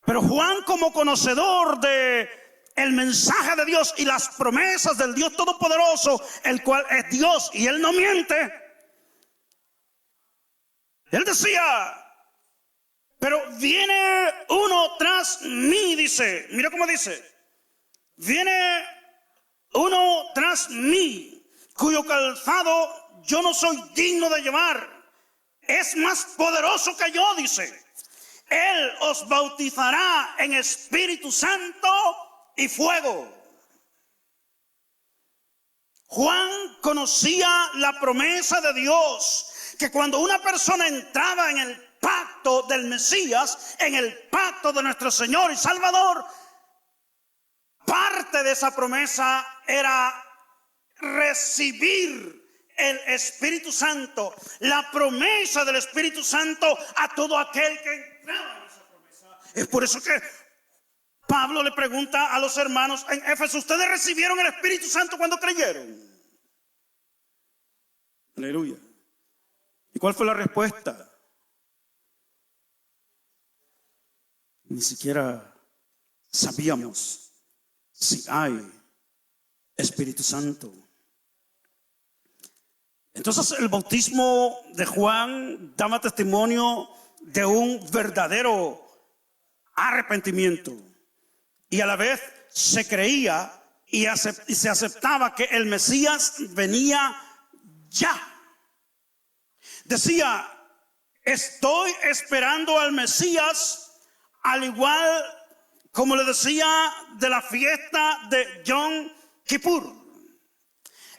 Pero Juan, como conocedor de el mensaje de Dios y las promesas del Dios Todopoderoso, el cual es Dios y Él no miente, Él decía: pero viene uno tras mí, dice. Mira cómo dice: viene uno tras mí, cuyo calzado yo no soy digno de llevar. Es más poderoso que yo, dice. Él os bautizará en Espíritu Santo y fuego. Juan conocía la promesa de Dios, que cuando una persona entraba en el pacto del Mesías, en el pacto de nuestro Señor y Salvador, parte de esa promesa era recibir el Espíritu Santo, la promesa del Espíritu Santo a todo aquel que entraba en esa promesa. Es por eso que Pablo le pregunta a los hermanos en Éfeso: ¿ustedes recibieron el Espíritu Santo cuando creyeron? Aleluya. ¿Y cuál fue la respuesta? Ni siquiera sabíamos si hay Espíritu Santo. Entonces el bautismo de Juan daba testimonio de un verdadero arrepentimiento, y a la vez se creía y se aceptaba que el Mesías venía ya. Decía: estoy esperando al Mesías, al igual como le decía de la fiesta de Yom Kippur.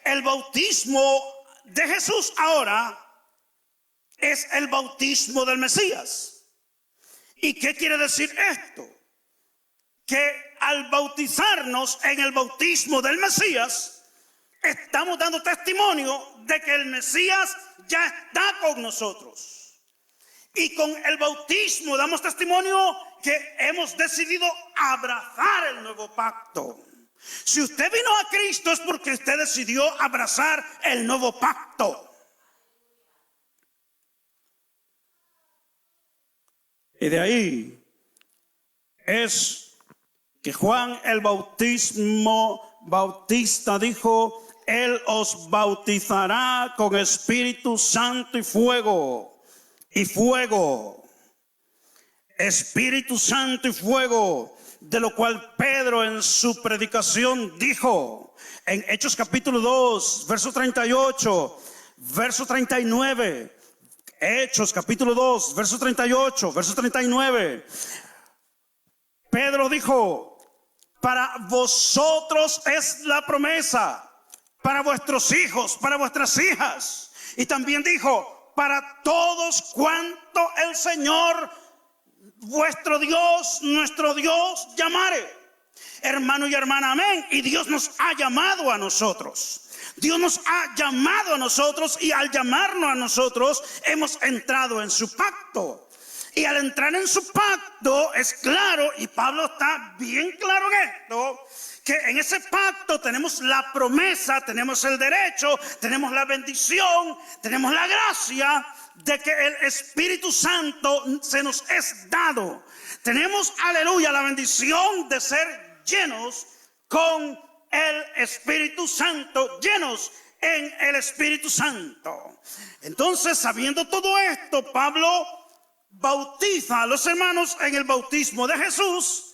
El bautismo de Jesús ahora es el bautismo del Mesías. ¿Y qué quiere decir esto? Que al bautizarnos en el bautismo del Mesías, estamos dando testimonio de que el Mesías ya está con nosotros. Y con el bautismo damos testimonio que hemos decidido abrazar el nuevo pacto. Si usted vino a Cristo es porque usted decidió abrazar el nuevo pacto. Y de ahí es que Juan el Bautista dijo: Él os bautizará con Espíritu Santo y fuego. Y fuego. Espíritu Santo y fuego. De lo cual Pedro en su predicación dijo en Hechos capítulo 2, verso 38, verso 39. Hechos capítulo 2, verso 38, verso 39. Pedro dijo: para vosotros es la promesa, para vuestros hijos, para vuestras hijas. Y también dijo: para todos cuanto el Señor vuestro Dios, nuestro Dios llamare. Hermano y hermana, amén. Y Dios nos ha llamado a nosotros. Dios nos ha llamado a nosotros y al llamarnos a nosotros hemos entrado en su pacto. Y al entrar en su pacto es claro, y Pablo está bien claro en esto, que en ese pacto tenemos la promesa, tenemos el derecho, tenemos la bendición, tenemos la gracia de que el Espíritu Santo se nos es dado. Tenemos, aleluya, la bendición de ser llenos con el Espíritu Santo, llenos en el Espíritu Santo. Entonces, sabiendo todo esto, Pablo bautiza a los hermanos en el bautismo de Jesús,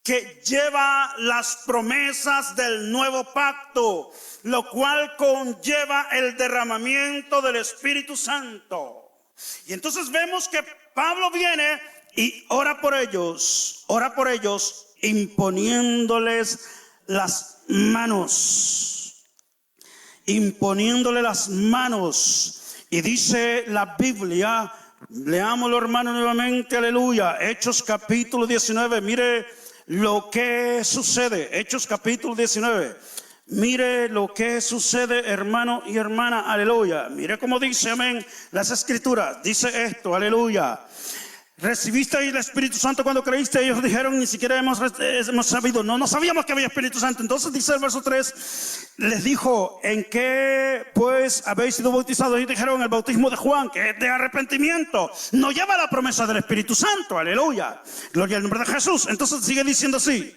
que lleva las promesas del nuevo pacto, lo cual conlleva el derramamiento del Espíritu Santo. Y entonces vemos que Pablo viene y ora por ellos, imponiéndoles las manos, y dice la Biblia, leámoslo, hermano, nuevamente, aleluya, Hechos capítulo 19, mire lo que sucede, Hechos capítulo 19, mire lo que sucede, hermano y hermana, aleluya, mire cómo dice, amén, las escrituras, dice esto, aleluya. ¿Recibisteis el Espíritu Santo cuando creíste? Ellos dijeron, ni siquiera hemos sabido, no sabíamos que había Espíritu Santo. Entonces dice el verso 3, les dijo, ¿en qué pues habéis sido bautizados? Y dijeron, el bautismo de Juan, que es de arrepentimiento, no lleva la promesa del Espíritu Santo, aleluya, gloria al nombre de Jesús. Entonces sigue diciendo así,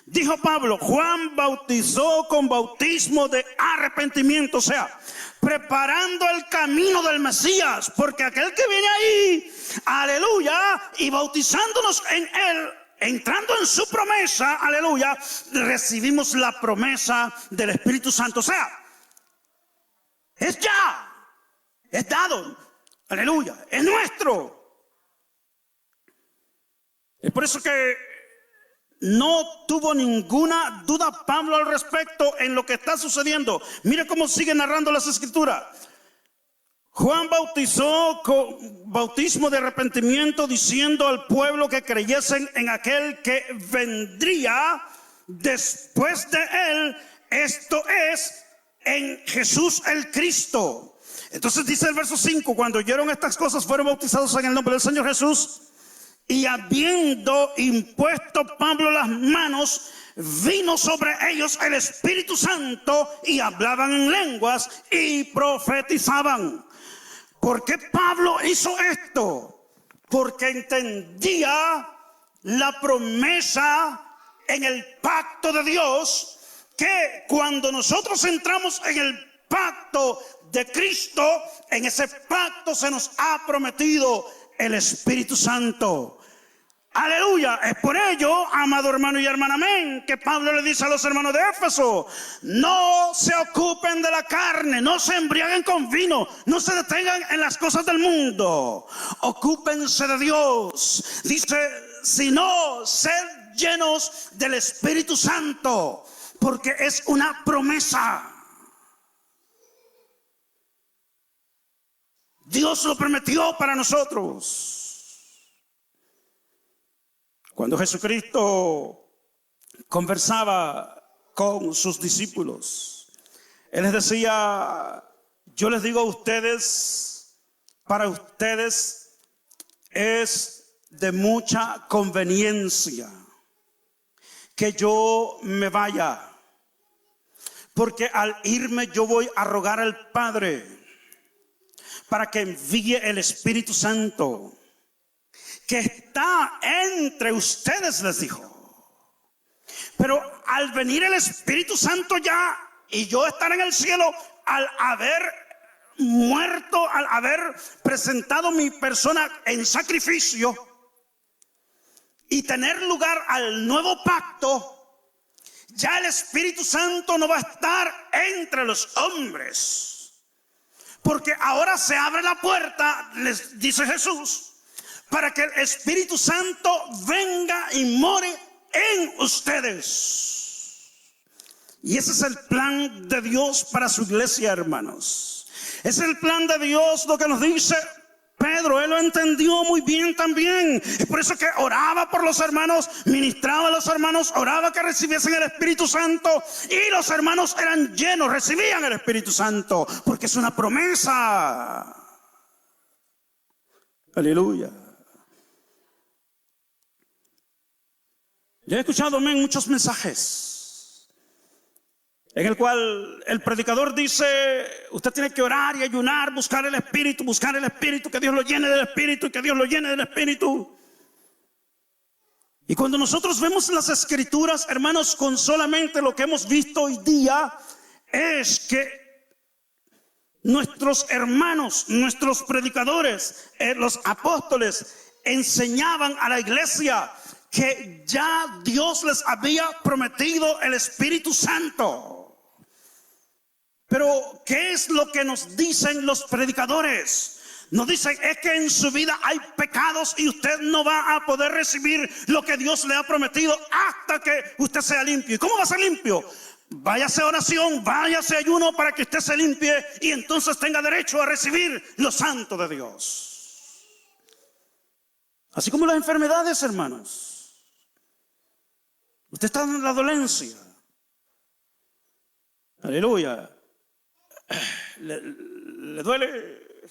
dijo Pablo, Juan bautizó con bautismo de arrepentimiento, o sea, preparando el camino del Mesías, porque aquel que viene ahí, aleluya, y bautizándonos en él, entrando en su promesa, aleluya, recibimos la promesa del Espíritu Santo. O sea, es ya, es dado, aleluya, es nuestro. Es por eso que no tuvo ninguna duda Pablo al respecto en lo que está sucediendo. Mire cómo sigue narrando las escrituras. Juan bautizó con bautismo de arrepentimiento, diciendo al pueblo que creyesen en aquel que vendría después de él, esto es, en Jesús el Cristo. Entonces dice el verso 5, cuando oyeron estas cosas fueron bautizados en el nombre del Señor Jesús. Y habiendo impuesto Pablo las manos, vino sobre ellos el Espíritu Santo y hablaban en lenguas y profetizaban. ¿Por qué Pablo hizo esto? Porque entendía la promesa en el pacto de Dios, que cuando nosotros entramos en el pacto de Cristo, en ese pacto se nos ha prometido el Espíritu Santo. Aleluya. Es por ello, amado hermano y hermana, amén, que Pablo le dice a los hermanos de Éfeso, no se ocupen de la carne, no se embriaguen con vino, no se detengan en las cosas del mundo, ocúpense de Dios. Dice, sino sed llenos del Espíritu Santo, porque es una promesa. Dios lo prometió para nosotros. Cuando Jesucristo conversaba con sus discípulos, Él les decía, yo les digo a ustedes, para ustedes es de mucha conveniencia que yo me vaya, porque al irme yo voy a rogar al Padre para que envíe el Espíritu Santo que está entre ustedes, les dijo. Pero al venir el Espíritu Santo ya, y yo estar en el cielo, al haber muerto, al haber presentado mi persona en sacrificio y tener lugar al nuevo pacto, ya el Espíritu Santo no va a estar entre los hombres, porque ahora se abre la puerta, les dice Jesús, para que el Espíritu Santo venga y more en ustedes. Y ese es el plan de Dios para su iglesia, hermanos. Es el plan de Dios lo que nos dice Pedro Pedro, él lo entendió muy bien también. Es por eso que oraba por los hermanos, ministraba a los hermanos, oraba que recibiesen el Espíritu Santo. Y los hermanos eran llenos, recibían el Espíritu Santo, porque es una promesa. Aleluya. Yo he escuchado muchos mensajes en el cual el predicador dice: usted tiene que orar y ayunar, buscar el Espíritu, que Dios lo llene del Espíritu, y que Dios lo llene del Espíritu. Y cuando nosotros vemos las Escrituras, hermanos, con solamente lo que hemos visto hoy día, es que nuestros hermanos, nuestros predicadores, los apóstoles, enseñaban a la iglesia que ya Dios les había prometido el Espíritu Santo. Pero ¿qué es lo que nos dicen los predicadores? Nos dicen es que en su vida hay pecados y usted no va a poder recibir lo que Dios le ha prometido hasta que usted sea limpio. ¿Y cómo va a ser limpio? Váyase a oración, váyase a ayuno para que usted se limpie y entonces tenga derecho a recibir lo santo de Dios. Así como las enfermedades, hermanos. Usted está en la dolencia. Aleluya. Le duele.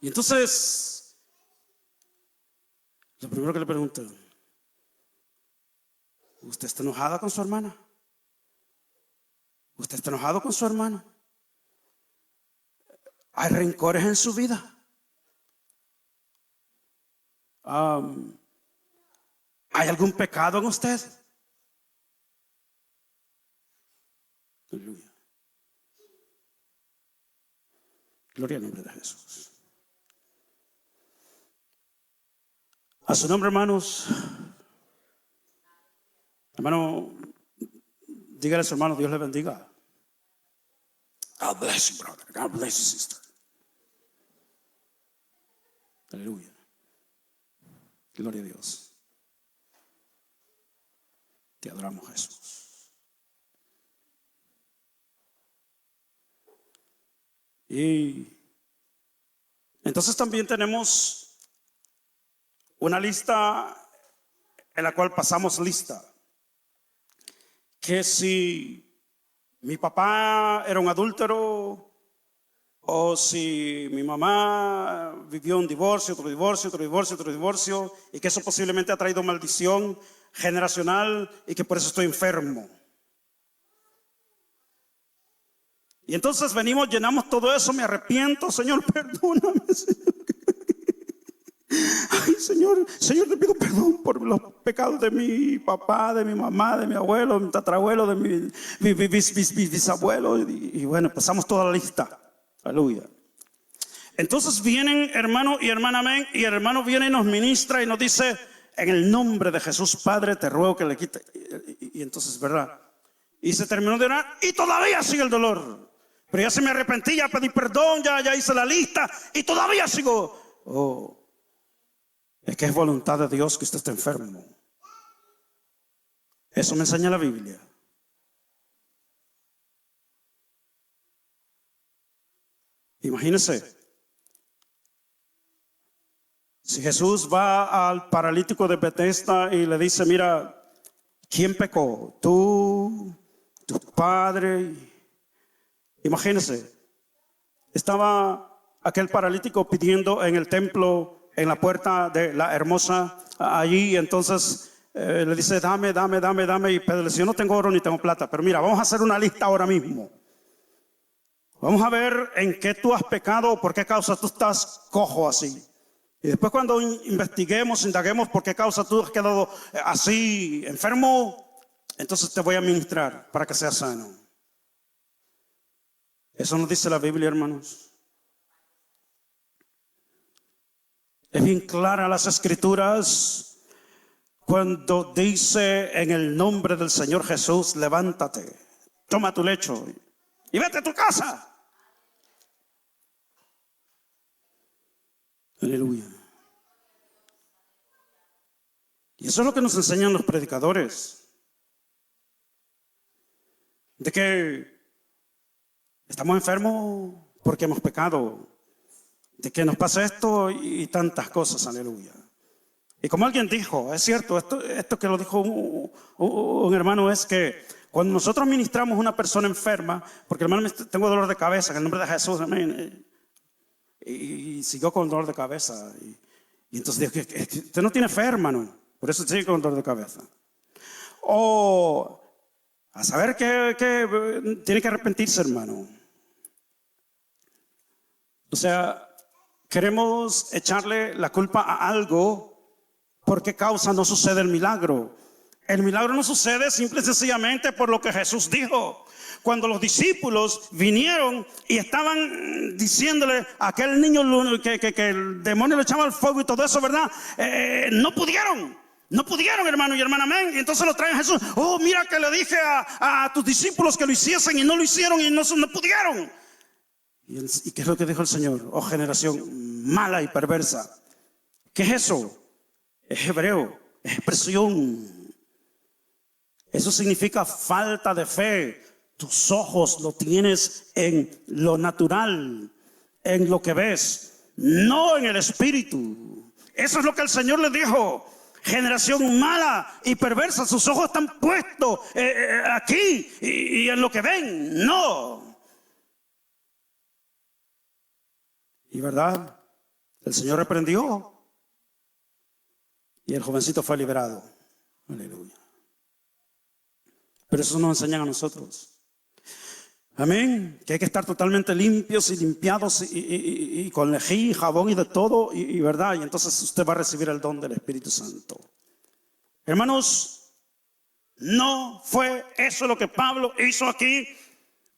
Y entonces, lo primero que le pregunto: ¿usted está enojada con su hermana? ¿Usted está enojado con su hermano? ¿Hay rencores en su vida? ¿Hay algún pecado en usted? Aleluya. Gloria al nombre de Jesús. A su nombre, hermanos. Hermano, dígale a su hermano: Dios le bendiga. God bless you, brother. God bless you, sister. Aleluya. Gloria a Dios. Te adoramos, Jesús. Y entonces también tenemos una lista en la cual pasamos lista. Que si mi papá era un adúltero, o si mi mamá vivió un divorcio, otro divorcio, otro divorcio, otro divorcio, y que eso posiblemente ha traído maldición generacional y que por eso estoy enfermo. Y entonces venimos, llenamos todo eso, me arrepiento, Señor, perdóname, Señor. Ay, Señor, te pido perdón por los pecados de mi papá, de mi mamá, de mi abuelo, de mi tatarabuelo, de mi bisabuelo. Y bueno, pasamos toda la lista. Aleluya. Entonces vienen hermano y hermana, amén, y el hermano viene y nos ministra y nos dice: en el nombre de Jesús, Padre, te ruego que le quite. Y entonces, ¿verdad? Y se terminó de orar y todavía sigue el dolor. Pero ya se me arrepentí, ya pedí perdón, ya hice la lista y todavía sigo. Oh, es que es voluntad de Dios que usted esté enfermo. Eso me enseña la Biblia. Imagínense, si Jesús va al paralítico de Betesda y le dice: mira, ¿quién pecó? ¿Tú, tu padre? Imagínense, estaba aquel paralítico pidiendo en el templo, en la puerta de la hermosa, allí, y entonces le dice: dame, y Pedro le dice: yo no tengo oro ni tengo plata, pero mira, vamos a hacer una lista ahora mismo. Vamos a ver en qué tú has pecado o por qué causa tú estás cojo así. Y después cuando investiguemos, indaguemos por qué causa tú has quedado así enfermo, entonces te voy a ministrar para que seas sano. Eso nos dice la Biblia, hermanos. Es bien clara las Escrituras cuando dice: en el nombre del Señor Jesús, levántate, toma tu lecho y vete a tu casa. Aleluya. Y eso es lo que nos enseñan los predicadores. De que estamos enfermos porque hemos pecado. de que nos pasa esto y tantas cosas, aleluya. Y como alguien dijo, es cierto, esto que lo dijo un hermano, es que cuando nosotros ministramos a una persona enferma, porque hermano, tengo dolor de cabeza, en el nombre de Jesús, amén, y siguió con dolor de cabeza, y entonces dijo, que usted no tiene fe, hermano, por eso sigue con dolor de cabeza. O a saber que tiene que arrepentirse, hermano. O sea, queremos echarle la culpa a algo. ¿Por qué causa no sucede el milagro? El milagro no sucede simple y sencillamente por lo que Jesús dijo. Cuando los discípulos vinieron y estaban diciéndole a aquel niño que el demonio le echaba al fuego y todo eso, ¿verdad? No pudieron, hermano y hermana, amén. Y entonces lo traen a Jesús. Oh, mira que le dije a tus discípulos que lo hiciesen y no lo hicieron y no pudieron. ¿Y qué es lo que dijo el Señor? Oh, generación mala y perversa. ¿Qué es eso? Es hebreo, es expresión. Eso significa falta de fe. Tus ojos lo tienes en lo natural, en lo que ves, no en el espíritu. Eso es lo que el Señor le dijo. Generación mala y perversa, sus ojos están puestos aquí y en lo que ven, no. Y verdad, el Señor reprendió. Y el jovencito fue liberado. Aleluya. Pero eso nos enseñan a nosotros. Amén. Que hay que estar totalmente limpios y limpiados y con lejía, jabón y de todo. Y verdad. Y entonces usted va a recibir el don del Espíritu Santo. Hermanos, no fue eso lo que Pablo hizo aquí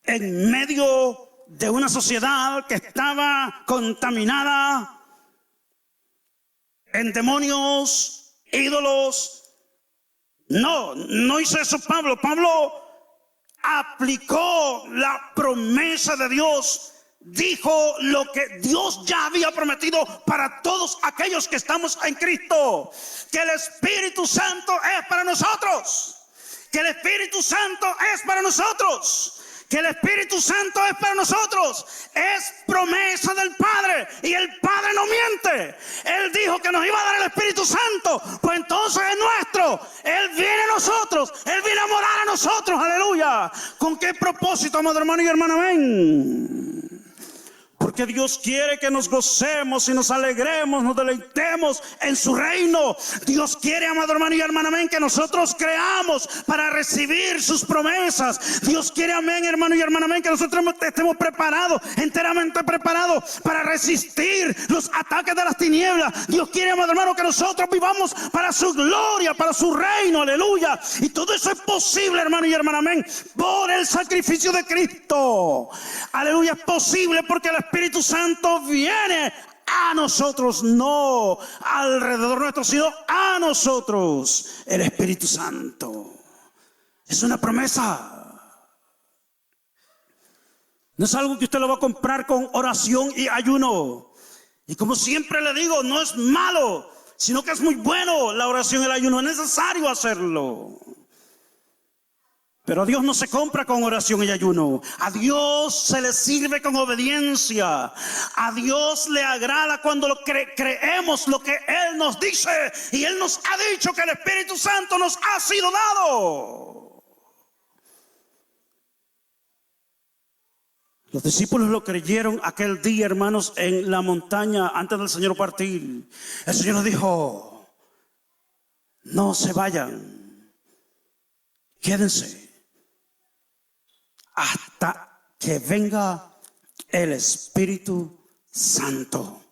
en medio de una sociedad que estaba contaminada en demonios, ídolos. No hizo eso Pablo. Pablo aplicó la promesa de Dios. Dijo lo que Dios ya había prometido para todos aquellos que estamos en Cristo. Que el Espíritu Santo es para nosotros. Que el Espíritu Santo es para nosotros. Que el Espíritu Santo es para nosotros. Es promesa del Padre. Y el Padre no miente. Él dijo que nos iba a dar el Espíritu Santo. Pues entonces es nuestro. Él viene a nosotros. Él viene a morar a nosotros. Aleluya. ¿Con qué propósito, amado hermano y hermana? Amén. Porque Dios quiere que nos gocemos y nos alegremos, nos deleitemos en su reino. Dios quiere, amado hermano y hermana, amén, que nosotros creamos para recibir sus promesas. Dios quiere, amén, hermano y hermana, amén, que nosotros estemos preparados, enteramente preparados para resistir los ataques de las tinieblas. Dios quiere, amado hermano, que nosotros vivamos para su gloria, para su reino, aleluya. Y todo eso es posible, hermano y hermana, amén, por el sacrificio de Cristo. Aleluya, es posible porque el Espíritu Santo viene a nosotros, no alrededor nuestro, sino a nosotros. El Espíritu Santo es una promesa. No es algo que usted lo va a comprar con oración y ayuno. Y como siempre le digo, no es malo, sino que es muy bueno la oración y el ayuno. Es necesario hacerlo. Pero a Dios no se compra con oración y ayuno. A Dios se le sirve con obediencia. A Dios le agrada cuando creemos lo que Él nos dice. Y Él nos ha dicho que el Espíritu Santo nos ha sido dado. Los discípulos lo creyeron aquel día, hermanos, en la montaña antes del Señor partir. El Señor nos dijo: no se vayan, quédense hasta que venga el Espíritu Santo.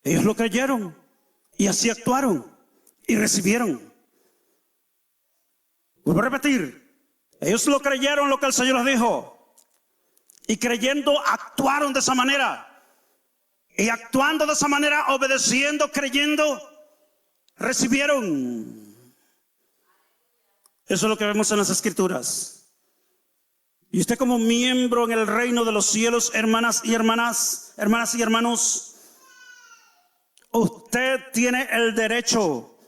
Ellos lo creyeron y así actuaron y recibieron. Vuelvo a repetir, ellos lo creyeron lo que el Señor les dijo y creyendo actuaron de esa manera, y actuando de esa manera, obedeciendo, creyendo, recibieron. Eso es lo que vemos en las Escrituras. Y usted, como miembro en el reino de los cielos, hermanas y hermanos, usted tiene el derecho,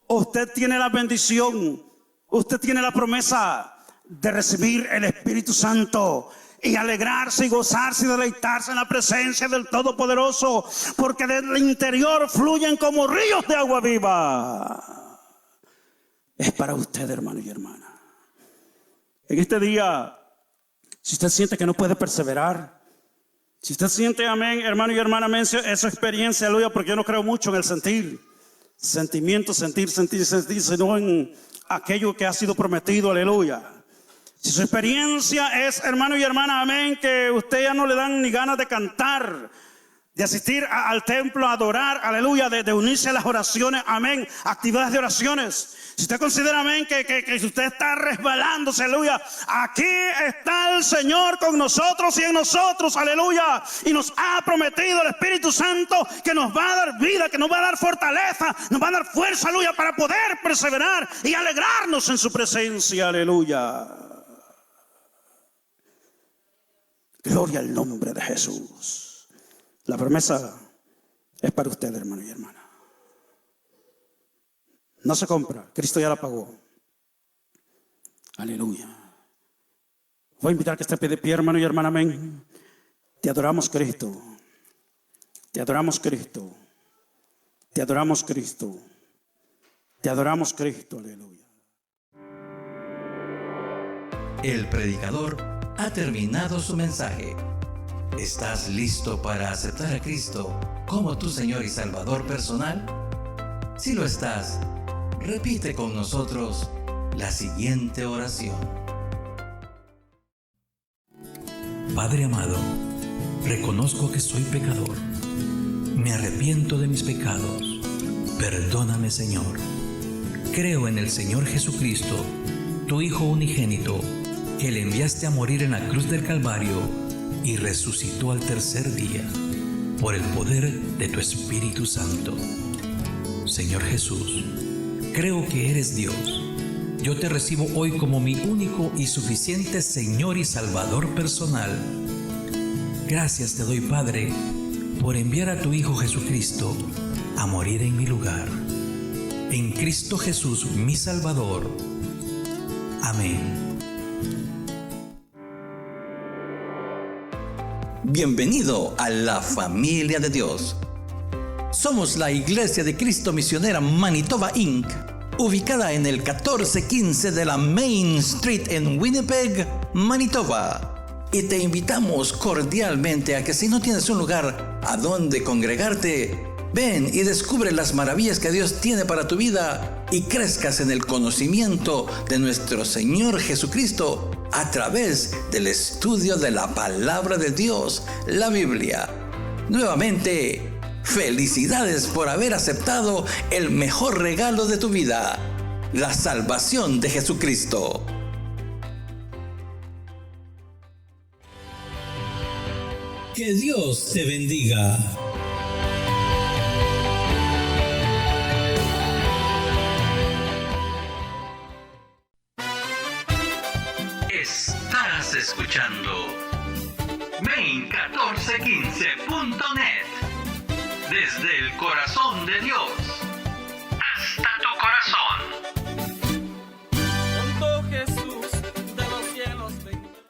usted tiene la bendición, usted tiene la promesa de recibir el Espíritu Santo. y alegrarse y gozarse y deleitarse en la presencia del Todopoderoso, porque del interior fluyen como ríos de agua viva. Es para usted, hermano y hermana. En este día, si usted siente que no puede perseverar, si usted siente, amén, hermano y hermana, amén, esa experiencia, aleluya, porque yo no creo mucho en el sentimiento, sentir, sino en aquello que ha sido prometido, aleluya. Si su experiencia es, hermano y hermana, amén, que usted ya no le dan ni ganas de cantar, de asistir al templo a adorar, aleluya, de unirse a las oraciones, amén, actividades de oraciones. Si usted considera, amén, que si usted está resbalándose, aleluya, aquí está el Señor con nosotros y en nosotros, aleluya. Y nos ha prometido el Espíritu Santo que nos va a dar vida, que nos va a dar fortaleza, nos va a dar fuerza, aleluya, para poder perseverar y alegrarnos en su presencia, aleluya. Gloria al nombre de Jesús. La promesa es para usted, hermano y hermana. No se compra, Cristo ya la pagó. Aleluya. Voy a invitar que esté de pie, hermano y hermana, amén. Te adoramos, Cristo. Te adoramos, Cristo. Te adoramos, Cristo. Te adoramos, Cristo. Aleluya. El predicador ha terminado su mensaje. ¿Estás listo para aceptar a Cristo como tu Señor y Salvador personal? Si lo estás, repite con nosotros la siguiente oración. Padre amado, reconozco que soy pecador. Me arrepiento de mis pecados. Perdóname, Señor. Creo en el Señor Jesucristo, tu Hijo unigénito, que le enviaste a morir en la cruz del Calvario y resucitó al tercer día por el poder de tu Espíritu Santo. Señor Jesús, creo que eres Dios. Yo te recibo hoy como mi único y suficiente Señor y Salvador personal. Gracias te doy, Padre, por enviar a tu Hijo Jesucristo a morir en mi lugar. En Cristo Jesús, mi Salvador. Amén. Bienvenido a la familia de Dios. Somos la Iglesia de Cristo Misionera Manitoba Inc., ubicada en el 1415 de la Main Street en Winnipeg, Manitoba. Y te invitamos cordialmente a que si no tienes un lugar a donde congregarte, ven y descubre las maravillas que Dios tiene para tu vida y crezcas en el conocimiento de nuestro Señor Jesucristo a través del estudio de la palabra de Dios, la Biblia. Nuevamente, felicidades por haber aceptado el mejor regalo de tu vida, la salvación de Jesucristo. Que Dios te bendiga. Estás escuchando Main1415.net.